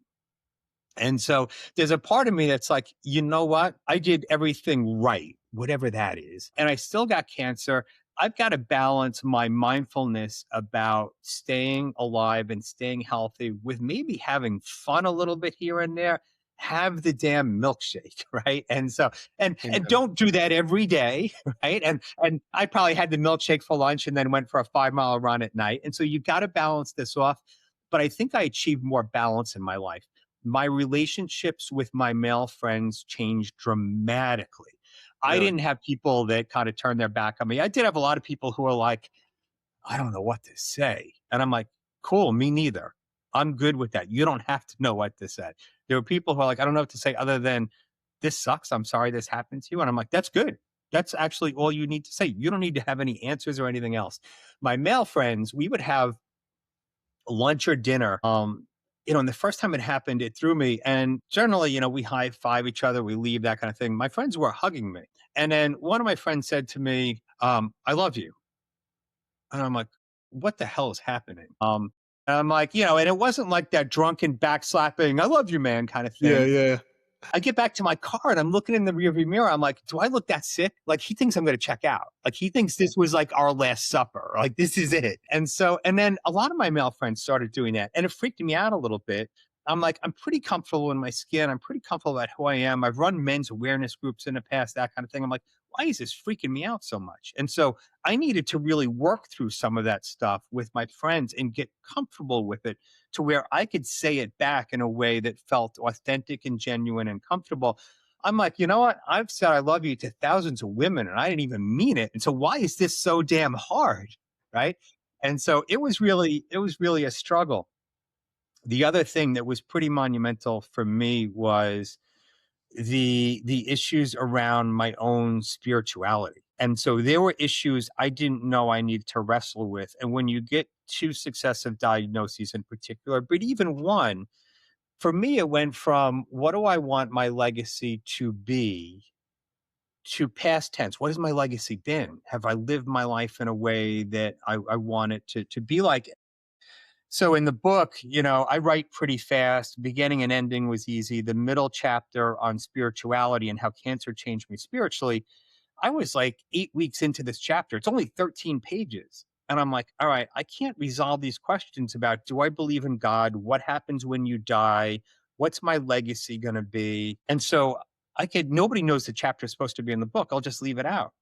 And so there's a part of me that's like, you know what? I did everything right, whatever that is. And I still got cancer. I've got to balance my mindfulness about staying alive and staying healthy with maybe having fun a little bit here and there. Have the damn milkshake, right? And so, and Amen. don't do that every day, right? And I probably had the milkshake for lunch and then went for a 5 mile run at night. And so you got to balance this off. But I think I achieved more balance in my life. My relationships with my male friends changed dramatically. I Really? didn't have people that kind of turned their back on me. I did have a lot of people who are like, I don't know what to say. And I'm like, cool, me neither. I'm good with that. You don't have to know what to say. There were people who are like, I don't know what to say other than this sucks. I'm sorry this happened to you. And I'm like, that's good. That's actually all you need to say. You don't need to have any answers or anything else. My male friends, we would have lunch or dinner. And the first time it happened, it threw me. And generally, we high five each other, we leave, that kind of thing. My friends were hugging me. And then one of my friends said to me, I love you. And I'm like, what the hell is happening? And I'm like, and it wasn't like that drunken backslapping, I love you, man kind of Yeah, thing. yeah. I get back to my car and I'm looking in the rearview mirror. I'm like, do I look that sick? Like he thinks I'm going to check out. Like he thinks this was like our last supper. Like this is it. And then a lot of my male friends started doing that and it freaked me out a little bit. I'm like, I'm pretty comfortable in my skin. I'm pretty comfortable about who I am. I've run men's awareness groups in the past, that kind of thing. I'm like, why is this freaking me out so much? And so I needed to really work through some of that stuff with my friends and get comfortable with it to where I could say it back in a way that felt authentic and genuine and comfortable. I'm like, you know what? I've said I love you to thousands of women and I didn't even mean it. And so why is this so damn hard? Right. And so it was really a struggle. The other thing that was pretty monumental for me was the issues around my own spirituality. And so there were issues I didn't know I needed to wrestle with. And when you get two successive diagnoses in particular, but even one, for me, it went from what do I want my legacy to be to past tense. What has my legacy been? Have I lived my life in a way that I want it to be like? So in the book, I write pretty fast. Beginning and ending was easy. The middle chapter on spirituality and how cancer changed me spiritually, I was like 8 weeks into this chapter. It's only 13 pages. And I'm like, all right, I can't resolve these questions about do I believe in God? What happens when you die? What's my legacy going to be? And so nobody knows the chapter is supposed to be in the book. I'll just leave it out.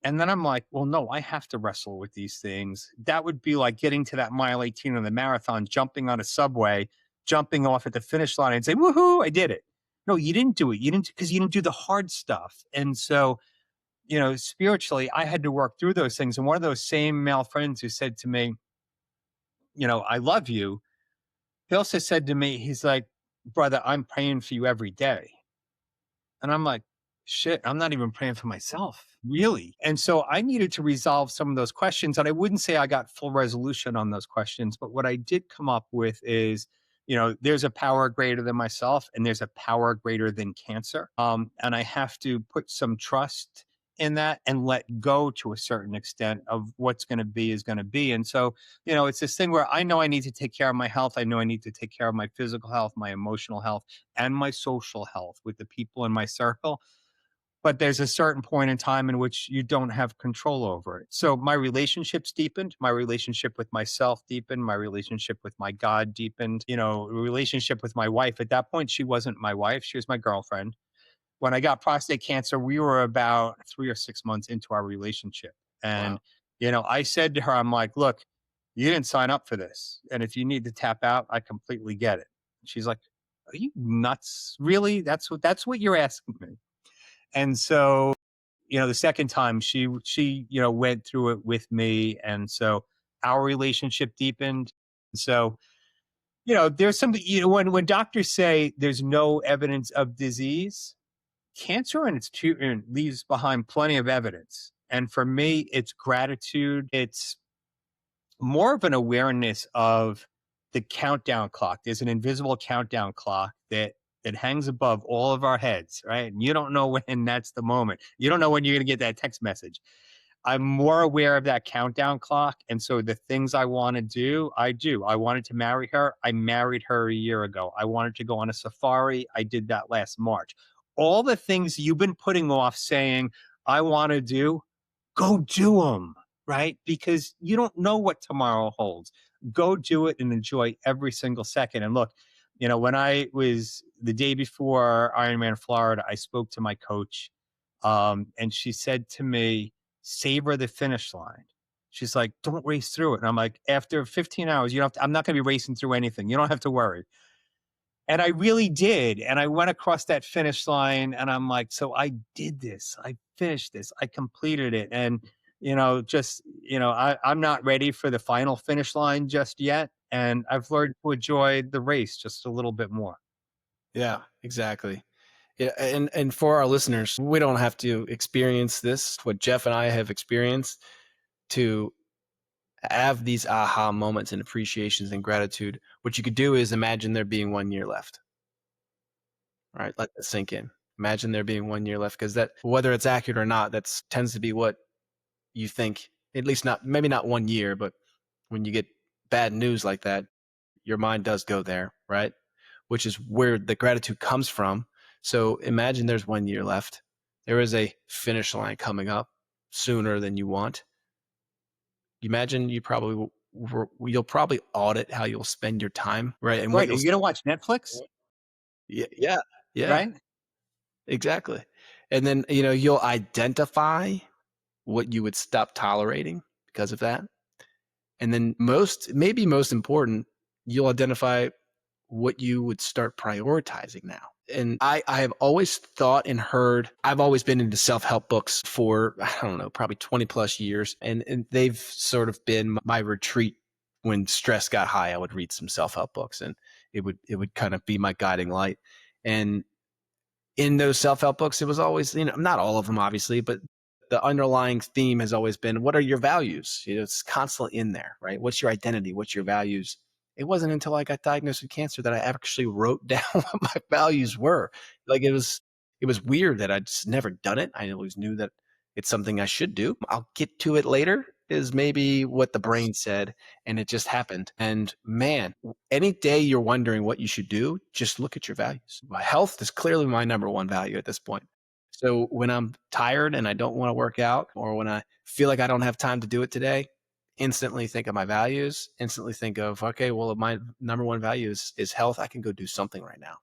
And then I'm like, well, no, I have to wrestle with these things. That would be like getting to that mile 18 on the marathon, jumping on a subway, jumping off at the finish line and say, woohoo, I did it. No, you didn't do it. You didn't, because you didn't do the hard stuff. And so spiritually, I had to work through those things. And one of those same male friends who said to me, I love you. He also said to me, he's like, brother, I'm praying for you every day. And I'm like, shit, I'm not even praying for myself, really. And so I needed to resolve some of those questions. And I wouldn't say I got full resolution on those questions, but what I did come up with is, there's a power greater than myself and there's a power greater than cancer. And I have to put some trust in that and let go to a certain extent of what's going to be is going to be. And so, it's this thing where I know I need to take care of my health. I know I need to take care of my physical health, my emotional health, and my social health with the people in my circle. But there's a certain point in time in which you don't have control over it. So my relationships deepened, my relationship with myself deepened, my relationship with my God deepened, relationship with my wife. At that point, she wasn't my wife, she was my girlfriend. When I got prostate cancer, we were about 3 or 6 months into our relationship. And, Wow. I said to her, I'm like, look, you didn't sign up for this. And if you need to tap out, I completely get it. She's like, are you nuts? Really? That's what you're asking me. And so, the second time she, went through it with me. And so our relationship deepened. So, there's something, when doctors say there's no evidence of disease, cancer and its treatment leaves behind plenty of evidence. And for me, it's gratitude. It's more of an awareness of the countdown clock. There's an invisible countdown clock that hangs above all of our heads, right? And you don't know when that's the moment. You don't know when you're going to get that text message. I'm more aware of that countdown clock. And so the things I want to do, I do. I wanted to marry her. I married her a year ago. I wanted to go on a safari. I did that last March. All the things you've been putting off saying, I want to do, go do them, right? Because you don't know what tomorrow holds. Go do it and enjoy every single second. And look, when I was the day before Ironman Florida, I spoke to my coach, and she said to me, savor the finish line. She's like, don't race through it. And I'm like, after 15 hours, you don't have to, I'm not going to be racing through anything. You don't have to worry. And I really did. And I went across that finish line and I'm like, so I did this. I finished this. I completed it. And, I'm not ready for the final finish line just yet. And I've learned to enjoy the race just a little bit more. Yeah, exactly. Yeah, and for our listeners, we don't have to experience this, what Jeff and I have experienced, to have these aha moments and appreciations and gratitude. What you could do is imagine there being 1 year left. All right, let that sink in. Imagine there being 1 year left, because that, whether it's accurate or not, that's tends to be what you think. At least not, maybe not 1 year, but when you get bad news like that, your mind does go there, right? Which is where the gratitude comes from. So imagine there's 1 year left. There is a finish line coming up sooner than you want. Imagine you'll probably audit how you'll spend your time, right? And what Right. Are you'll you going to watch Netflix? yeah, yeah, yeah, Right. exactly. And then, you'll identify what you would stop tolerating because of that. And then maybe most important, you'll identify what you would start prioritizing now. And I have always thought and heard, I've always been into self-help books for, I don't know, probably 20 plus years. And they've sort of been my retreat. When stress got high, I would read some self-help books and it would kind of be my guiding light. And in those self-help books, it was always, not all of them, obviously, but the underlying theme has always been, what are your values? It's constantly in there, right? What's your identity? What's your values? It wasn't until I got diagnosed with cancer that I actually wrote down what my values were. Like it was weird that I just never done it. I always knew that it's something I should do. I'll get to it later is maybe what the brain said, and it just happened. And man, any day you're wondering what you should do, just look at your values. My health is clearly my number one value at this point. So when I'm tired and I don't want to work out, or when I feel like I don't have time to do it today, instantly think of my values, instantly think of, okay, well, if my number one value is health, I can go do something right now.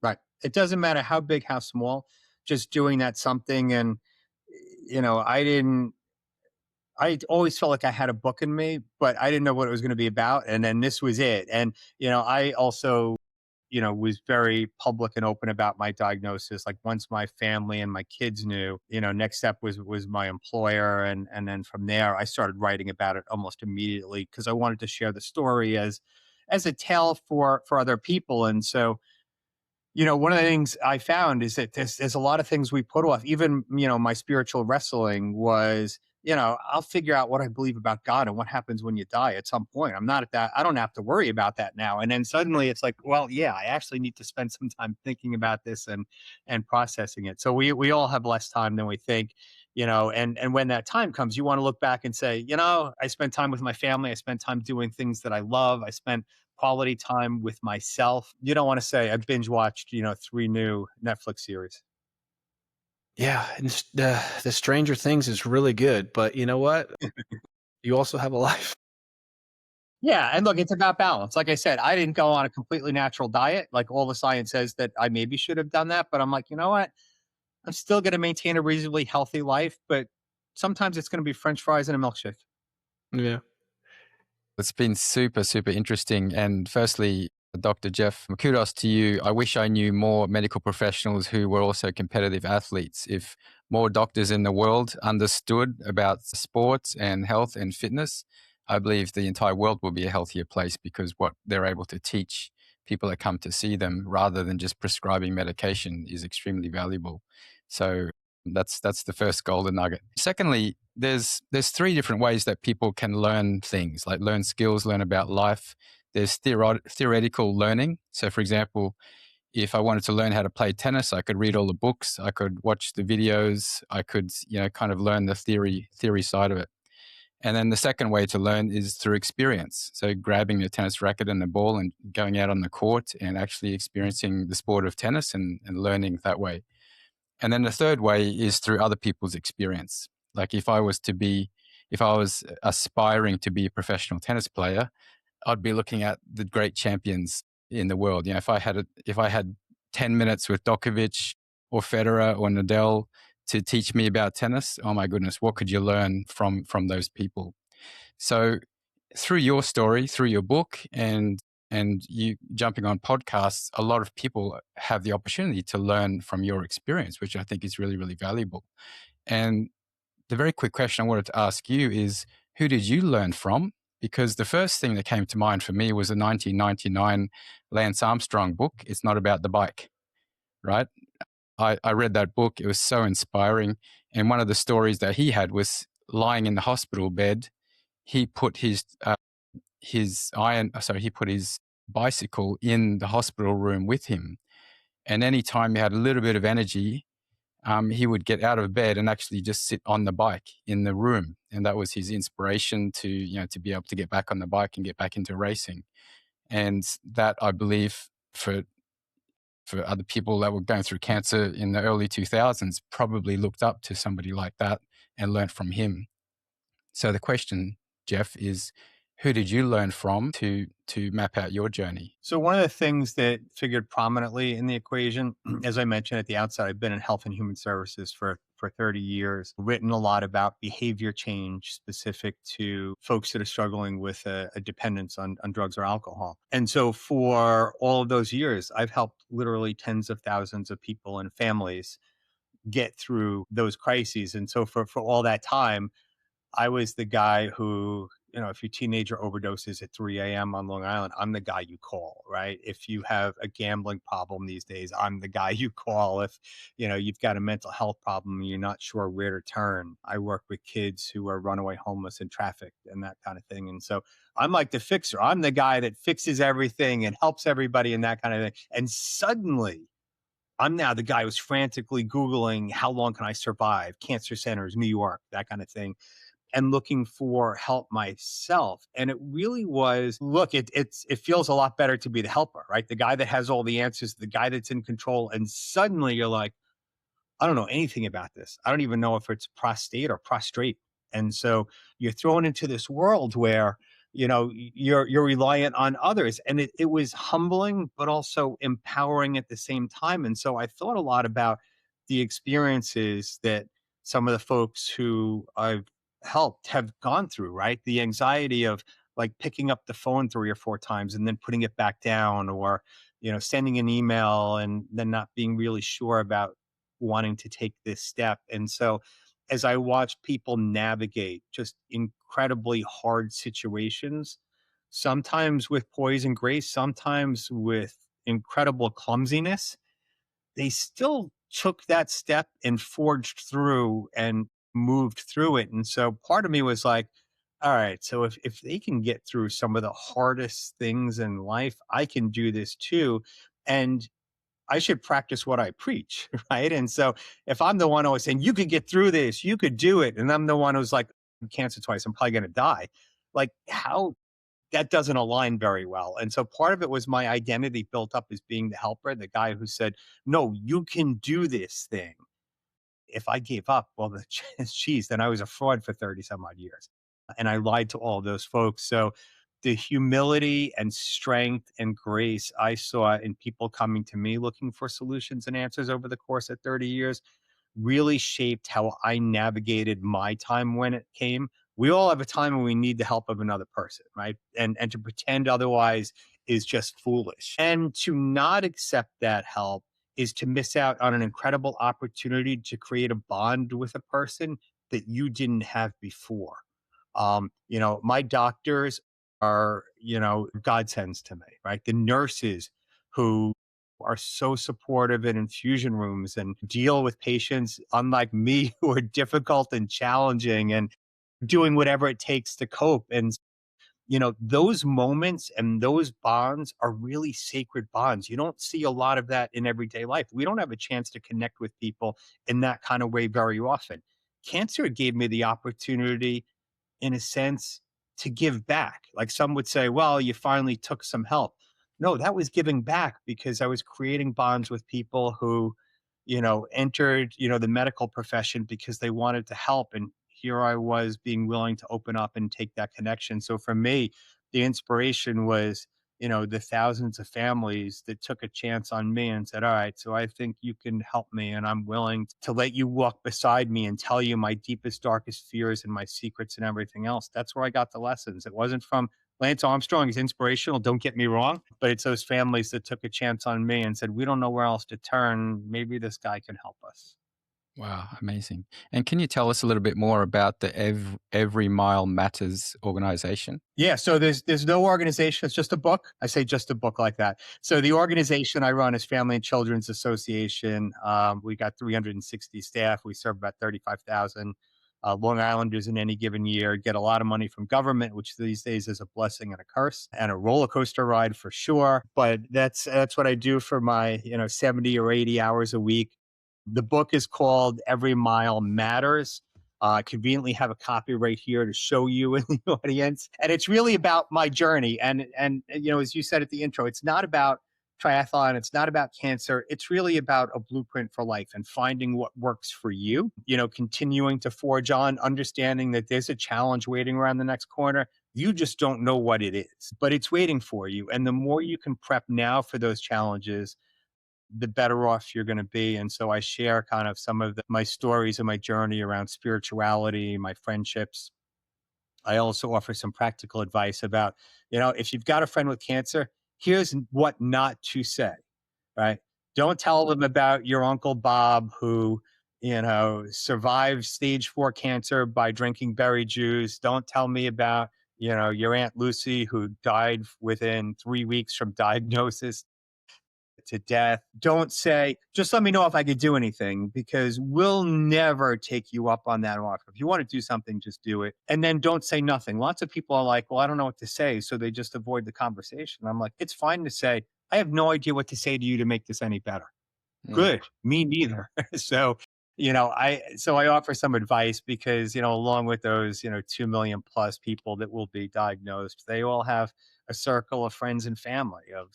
Right. It doesn't matter how big, how small, just doing that something. And, I always felt like I had a book in me, but I didn't know what it was going to be about. And then this was it. And, I also was very public and open about my diagnosis. Like once my family and my kids knew, next step was my employer, and then from there I started writing about it almost immediately because I wanted to share the story as a tale for other people. And so one of the things I found is that there's a lot of things we put off. Even, my spiritual wrestling was, I'll figure out what I believe about God and what happens when you die at some point. I'm not at that. I don't have to worry about that now. And then suddenly it's like, well, yeah, I actually need to spend some time thinking about this and processing it. So we all have less time than we think, and when that time comes, you want to look back and say, I spent time with my family. I spent time doing things that I love. I spent quality time with myself. You don't want to say I binge watched, three new Netflix series. Yeah, and the Stranger Things is really good, but you know what? You also have a life. Yeah, and look, it's about balance. Like I said, I didn't go on a completely natural diet. Like all the science says that I maybe should have done that, but I'm like, you know what? I'm still going to maintain a reasonably healthy life, but sometimes it's going to be French fries and a milkshake. Yeah. It's been super, super interesting. And firstly, Dr. Jeff, kudos to you. I wish I knew more medical professionals who were also competitive athletes. If more doctors in the world understood about sports and health and fitness, I believe the entire world will be a healthier place because what they're able to teach people that come to see them rather than just prescribing medication is extremely valuable. So that's the first golden nugget. Secondly, there's three different ways that people can learn things, like learn skills, learn about life. There's theoretical learning. So, for example, if I wanted to learn how to play tennis, I could read all the books, I could watch the videos, I could kind of learn the theory side of it. And then the second way to learn is through experience. So grabbing a tennis racket and a ball and going out on the court and actually experiencing the sport of tennis and learning that way. And then the third way is through other people's experience. Like if I was aspiring to be a professional tennis player, I'd be looking at the great champions in the world. If I had 10 minutes with Djokovic or Federer or Nadal to teach me about tennis, oh my goodness, what could you learn from those people? So through your story, through your book, and you jumping on podcasts, a lot of people have the opportunity to learn from your experience, which I think is really, really valuable. And the very quick question I wanted to ask you is, who did you learn from? Because the first thing that came to mind for me was a 1999 Lance Armstrong book. It's not about the bike, right? I read that book. It was so inspiring. And one of the stories that he had was lying in the hospital bed. He put he put his bicycle in the hospital room with him. And anytime he had a little bit of energy, he would get out of bed and actually just sit on the bike in the room. And that was his inspiration to be able to get back on the bike and get back into racing. And that, I believe, for other people that were going through cancer in the early 2000s, probably looked up to somebody like that and learned from him. So the question, Jeff, is who did you learn from to map out your journey? So one of the things that figured prominently in the equation, as I mentioned at the outset, I've been in health and human services for 30 years, written a lot about behavior change specific to folks that are struggling with a dependence on drugs or alcohol. And so for all of those years, I've helped literally tens of thousands of people and families get through those crises. And so for all that time, I was the guy who, if your teenager overdoses at 3 a.m. on Long Island, I'm the guy you call, right? If you have a gambling problem these days, I'm the guy you call. If, you've got a mental health problem and you're not sure where to turn, I work with kids who are runaway homeless in traffic and that kind of thing. And so I'm like the fixer. I'm the guy that fixes everything and helps everybody and that kind of thing. And suddenly, I'm now the guy who's frantically Googling, how long can I survive? Cancer centers, New York, that kind of thing, and looking for help myself. And it really was, look, it feels a lot better to be the helper, right? The guy that has all the answers, the guy that's in control. And suddenly you're like, I don't know anything about this. I don't even know if it's prostate or prostrate. And so you're thrown into this world where, you're reliant on others. And it was humbling, but also empowering at the same time. And so I thought a lot about the experiences that some of the folks who I've helped have gone through, right? The anxiety of like picking up the phone 3 or 4 times and then putting it back down, or sending an email and then not being really sure about wanting to take this step. And so as I watch people navigate just incredibly hard situations, sometimes with poise and grace, sometimes with incredible clumsiness, they still took that step and forged through and moved through it. And so part of me was like, all right, so if they can get through some of the hardest things in life, I can do this too. And I should practice what I preach, right? And so if I'm the one always saying, you could get through this, you could do it, and I'm the one who's like, cancer twice, I'm probably going to die. Like, how that doesn't align very well. And so part of it was my identity built up as being the helper, the guy who said, no, you can do this thing. If I gave up, well, geez, then I was a fraud for 30 some odd years. And I lied to all those folks. So the humility and strength and grace I saw in people coming to me looking for solutions and answers over the course of 30 years really shaped how I navigated my time when it came. We all have a time when we need the help of another person, right? And to pretend otherwise is just foolish. And to not accept that help is to miss out on an incredible opportunity to create a bond with a person that you didn't have before. My doctors are, godsends to me, right? The nurses who are so supportive in infusion rooms and deal with patients, unlike me, who are difficult and challenging and doing whatever it takes to cope. And those moments and those bonds are really sacred bonds. You don't see a lot of that in everyday life. We don't have a chance to connect with people in that kind of way very often. Cancer gave me the opportunity, in a sense, to give back. Like some would say, well, you finally took some help. No, that was giving back because I was creating bonds with people who, entered, the medical profession because they wanted to help. And here I was being willing to open up and take that connection. So for me, the inspiration was, the thousands of families that took a chance on me and said, all right, so I think you can help me and I'm willing to let you walk beside me and tell you my deepest, darkest fears and my secrets and everything else. That's where I got the lessons. It wasn't from Lance Armstrong. Is inspirational, don't get me wrong, but it's those families that took a chance on me and said, we don't know where else to turn. Maybe this guy can help us. Wow, amazing. And can you tell us a little bit more about the Every Mile Matters organization? Yeah, so there's no organization. It's just a book. I say just a book like that. So the organization I run is Family and Children's Association. We got 360 staff. We serve about 35,000 Long Islanders in any given year. Get a lot of money from government, which these days is a blessing and a curse, and a roller coaster ride for sure. But that's what I do for my 70 or 80 hours a week. The book is called Every Mile Matters. Conveniently have a copy right here to show you in the audience. And it's really about my journey. And as you said at the intro, it's not about triathlon. It's not about cancer. It's really about a blueprint for life and finding what works for you, continuing to forge on, understanding that there's a challenge waiting around the next corner. You just don't know what it is, but it's waiting for you. And the more you can prep now for those challenges, the better off you're going to be. And so I share kind of some of my stories and my journey around spirituality, my friendships. I also offer some practical advice about, if you've got a friend with cancer, here's what not to say, right? Don't tell them about your Uncle Bob who, survived stage 4 cancer by drinking berry juice. Don't tell me about, your Aunt Lucy who died within 3 weeks from diagnosis to death. Don't say, just let me know if I could do anything, because we'll never take you up on that offer. If you want to do something, just do it. And then don't say nothing. Lots of people are like, well, I don't know what to say. So they just avoid the conversation. I'm like, it's fine to say, I have no idea what to say to you to make this any better. Mm. Good. Me neither. So, I offer some advice because, along with those, 2 million plus people that will be diagnosed, they all have a circle of friends and family of,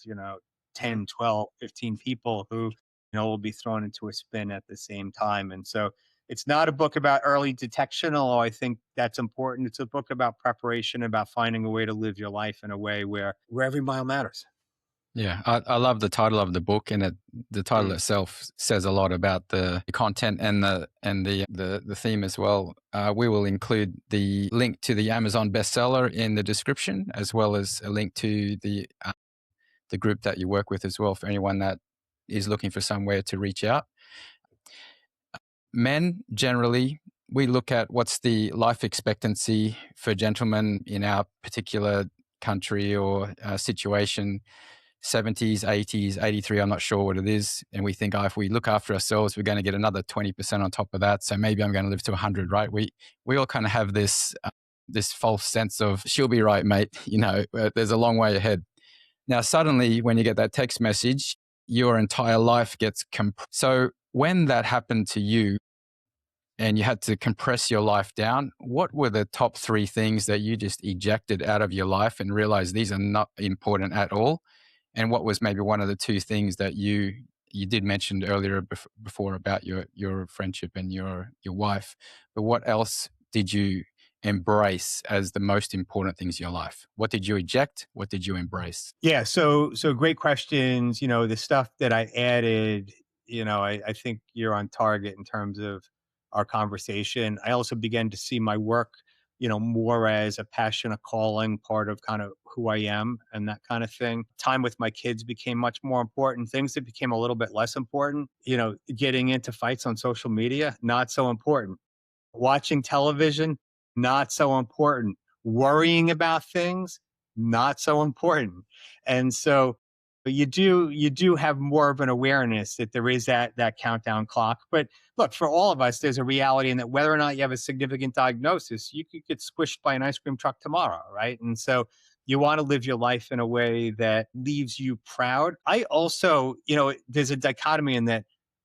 10, 12, 15 people who, will be thrown into a spin at the same time. And so it's not a book about early detection, although I think that's important. It's a book about preparation, about finding a way to live your life in a way where every mile matters. Yeah, I love the title of the book, and the title Mm. itself says a lot about the content and the theme as well. We will include the link to the Amazon bestseller in the description, as well as a link to the the group that you work with as well, for anyone that is looking for somewhere to reach out. Men, generally, we look at what's the life expectancy for gentlemen in our particular country or situation, 70s, 80s, 83, I'm not sure what it is. And we think, oh, if we look after ourselves, we're going to get another 20% on top of that. So maybe I'm going to live to 100, right? We all kind of have this false sense of, she'll be right, mate. There's a long way ahead. Now, suddenly, when you get that text message, your entire life gets compressed. So when that happened to you and you had to compress your life down, what were the top 3 things that you just ejected out of your life and realized these are not important at all? And what was maybe one of the 2 things that you did mention earlier before about your friendship and your wife, but what else did you embrace as the most important things in your life? What did you eject? What did you embrace? Yeah, so great questions. The stuff that I added, I think you're on target in terms of our conversation. I also began to see my work, more as a passion, a calling, part of kind of who I am and that kind of thing. Time with my kids became much more important. Things that became a little bit less important, getting into fights on social media, not so important. Watching television, not so important. Worrying about things, not so important. And so but you do have more of an awareness that there is that countdown clock. But look, for all of us, there's a reality in that whether or not you have a significant diagnosis, you could get squished by an ice cream truck tomorrow, right? And so you want to live your life in a way that leaves you proud. I also, there's a dichotomy in that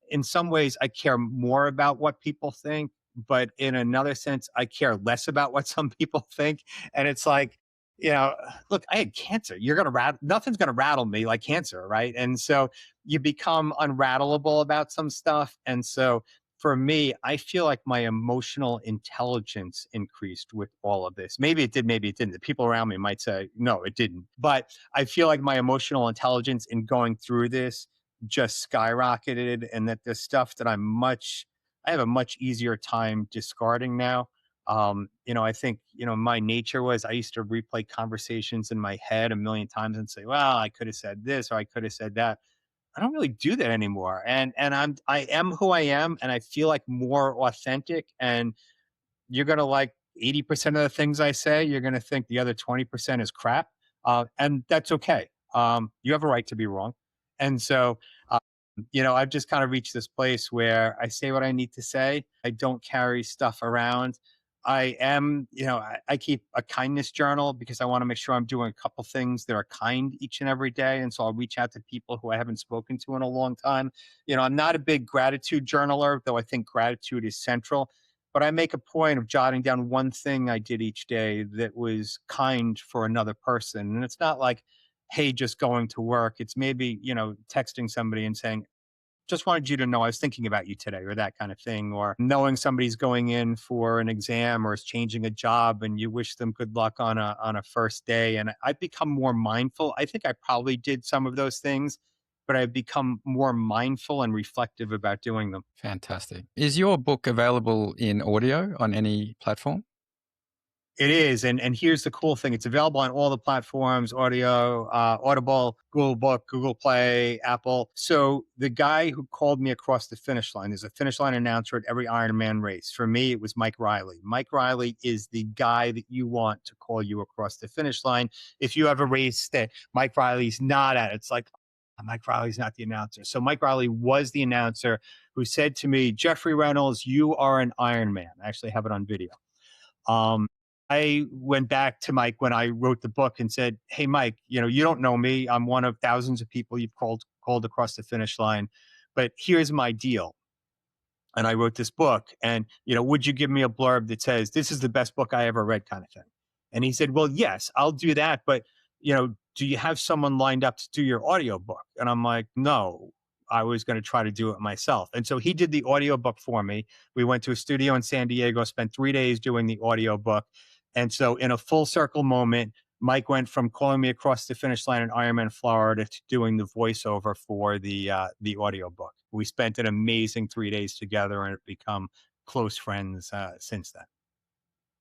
in some ways I care more about what people think, but in another sense, I care less about what some people think. And it's like, look, I had cancer. You're going to rattle, nothing's going to rattle me like cancer, right? And so you become unrattleable about some stuff. And so for me, I feel like my emotional intelligence increased with all of this. Maybe it did, maybe it didn't. The people around me might say, no, it didn't. But I feel like my emotional intelligence in going through this just skyrocketed, and that the stuff that I have a much easier time discarding now. I think, my nature was I used to replay conversations in my head a million times and say, well, I could have said this or I could have said that. I don't really do that anymore. And I am who I am, and I feel like more authentic. And you're gonna like 80% of the things I say. You're gonna think the other 20% is crap. And that's okay. You have a right to be wrong. And so I've just kind of reached this place where I say what I need to say. I don't carry stuff around. I keep a kindness journal because I want to make sure I'm doing a couple things that are kind each and every day. And so I'll reach out to people who I haven't spoken to in a long time. I'm not a big gratitude journaler, though I think gratitude is central. But I make a point of jotting down one thing I did each day that was kind for another person. And it's not like, hey, just going to work. It's maybe, texting somebody and saying, just wanted you to know I was thinking about you today, or that kind of thing, or knowing somebody's going in for an exam or is changing a job and you wish them good luck on a first day. And I've become more mindful. I think I probably did some of those things, but I've become more mindful and reflective about doing them. Fantastic. Is your book available in audio on any platform? It is, and here's the cool thing: it's available on all the platforms: audio, Audible, Google Book, Google Play, Apple. So the guy who called me across the finish line is a finish line announcer at every Ironman race. For me, it was Mike Riley. Mike Riley is the guy that you want to call you across the finish line. If you have a race that Mike Riley's not at, it's like, Mike Riley's not the announcer. So Mike Riley was the announcer who said to me, Jeffrey Reynolds, you are an Ironman. I actually have it on video. I went back to Mike when I wrote the book and said, hey, Mike, you don't know me. I'm one of thousands of people you've called across the finish line, but here's my deal. And I wrote this book, and, would you give me a blurb that says, this is the best book I ever read, kind of thing? And he said, well, yes, I'll do that. But, do you have someone lined up to do your audiobook? And I'm like, no, I was going to try to do it myself. And so he did the audiobook for me. We went to a studio in San Diego, spent 3 days doing the audiobook. And so in a full circle moment, Mike went from calling me across the finish line in Ironman, Florida, to doing the voiceover for the audiobook. We spent an amazing 3 days together and have become close friends since then.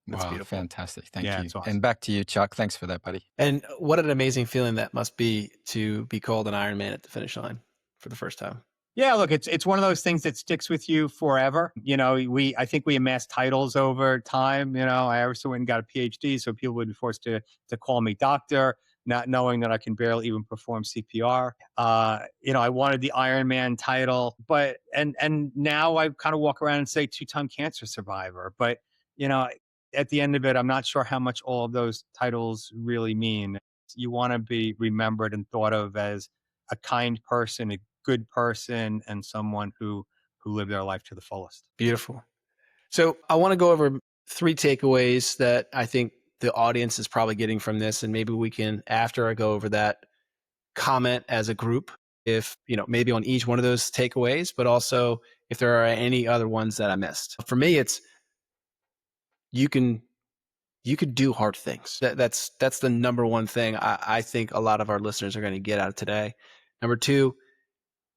That's Wow, beautiful. fantastic. Thank Yeah, you. it's awesome. And back to you, Chuck. Thanks for that, buddy. And what an amazing feeling that must be to be called an Ironman at the finish line for the first time. Yeah, look, it's one of those things that sticks with you forever. I think we amassed titles over time. I also went and got a PhD, so people would be forced to call me doctor, not knowing that I can barely even perform CPR. I wanted the Ironman title, but and now I kind of walk around and say two-time cancer survivor. But you know, at the end of it, I'm not sure how much all of those titles really mean. You want to be remembered and thought of as a kind person, a good person, and someone who lived their life to the fullest. Beautiful. So I want to go over 3 takeaways that I think the audience is probably getting from this. And maybe we can, after I go over that, comment as a group if, maybe on each one of those takeaways, but also if there are any other ones that I missed. For me, it's you can do hard things. That's the number one thing I think a lot of our listeners are going to get out of today. Number 2,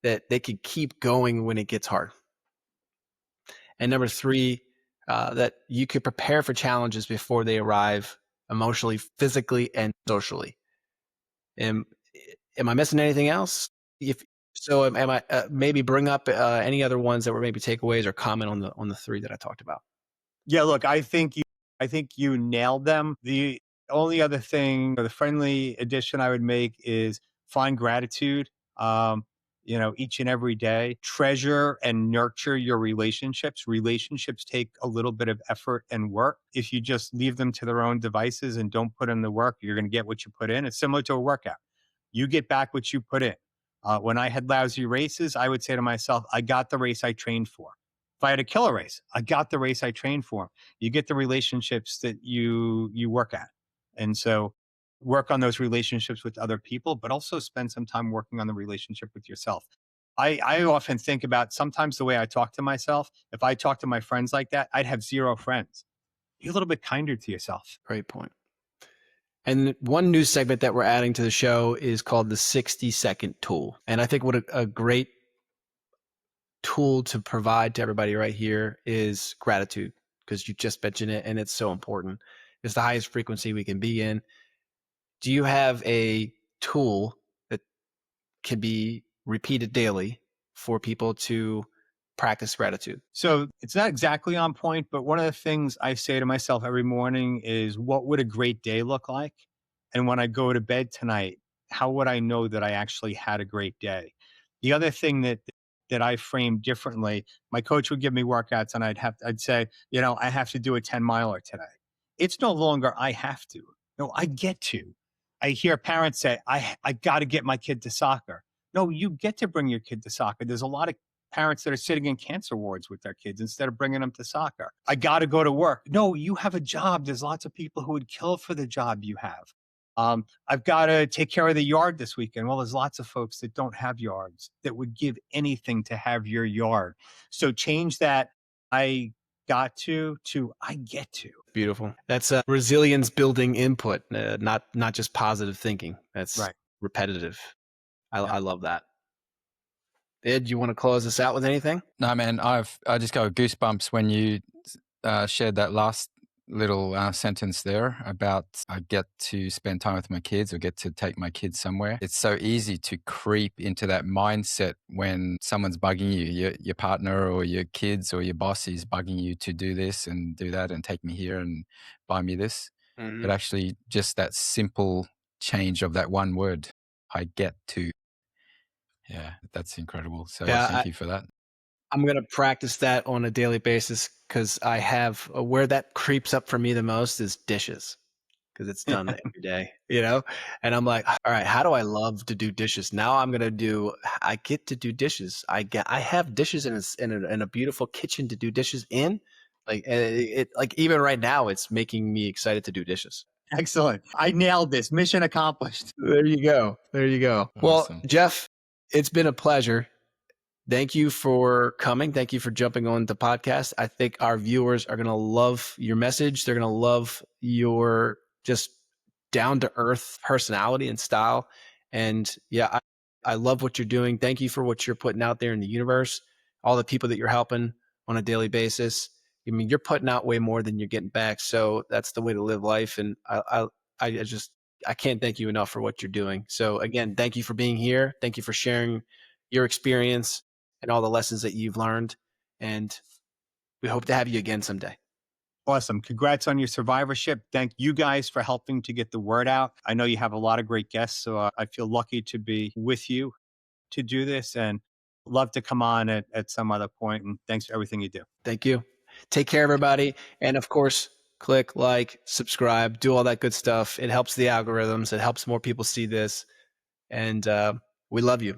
that they can keep going when it gets hard. And number 3, that you could prepare for challenges before they arrive emotionally, physically, and socially. Am I missing anything else? If so, am I maybe bring up any other ones that were maybe takeaways or comment on the 3 that I talked about? Yeah, look, I think you nailed them. The only other thing, or the friendly addition I would make is find gratitude. Each and every day, treasure and nurture your relationships. Relationships take a little bit of effort and work. If you just leave them to their own devices and don't put in the work, you're going to get what you put in. It's similar to a workout. You get back what you put in. When I had lousy races, I would say to myself, I got the race I trained for. If I had a killer race, I got the race I trained for. You get the relationships that you work at. And so work on those relationships with other people, but also spend some time working on the relationship with yourself. I often think about sometimes the way I talk to myself. If I talk to my friends like that, I'd have 0 friends. Be a little bit kinder to yourself. Great point. And one new segment that we're adding to the show is called the 60-second tool. And I think what a great tool to provide to everybody right here is gratitude, because you just mentioned it and it's so important. It's the highest frequency we can be in. Do you have a tool that can be repeated daily for people to practice gratitude? So it's not exactly on point, but one of the things I say to myself every morning is, what would a great day look like? And when I go to bed tonight, how would I know that I actually had a great day? The other thing that I frame differently, my coach would give me workouts and I'd say, I have to do a 10-miler today. It's no longer I have to. No, I get to. I hear parents say, I got to get my kid to soccer. No, you get to bring your kid to soccer. There's a lot of parents that are sitting in cancer wards with their kids instead of bringing them to soccer. I got to go to work. No, you have a job. There's lots of people who would kill for the job you have. I've got to take care of the yard this weekend. Well, there's lots of folks that don't have yards that would give anything to have your yard. So change that I got to I get to. Beautiful. That's a resilience building input, not just positive thinking. That's Right. repetitive. Yeah. I love that. Ed, you want to close us out with anything? No, man, I just got goosebumps when you shared that last little sentence there about I get to spend time with my kids or get to take my kids somewhere. It's so easy to creep into that mindset when someone's bugging you, your partner or your kids or your boss is bugging you to do this and do that and take me here and buy me this. Mm-hmm. But actually just that simple change of that one word, I get to. Yeah, that's incredible. So thank you for that. I'm going to practice that on a daily basis, because I have where that creeps up for me the most is dishes, because it's done every day, and I'm like, all right, how do I love to do dishes? Now I get to do dishes. I have dishes in a beautiful kitchen to do dishes in. Like like even right now, it's making me excited to do dishes. Excellent. I nailed this. Mission accomplished. There you go. Awesome. Well, Jeff, it's been a pleasure. Thank you for coming. Thank you for jumping on the podcast. I think our viewers are going to love your message. They're going to love your just down to earth personality and style. And yeah, I love what you're doing. Thank you for what you're putting out there in the universe, all the people that you're helping on a daily basis. I mean, you're putting out way more than you're getting back. So that's the way to live life. And I can't thank you enough for what you're doing. So again, thank you for being here. Thank you for sharing your experience and all the lessons that you've learned. And we hope to have you again someday. Awesome. Congrats on your survivorship. Thank you guys for helping to get the word out. I know you have a lot of great guests, so I feel lucky to be with you to do this, and love to come on at some other point. And thanks for everything you do. Thank you. Take care, everybody. And of course, click like, subscribe, do all that good stuff. It helps the algorithms. It helps more people see this. And we love you.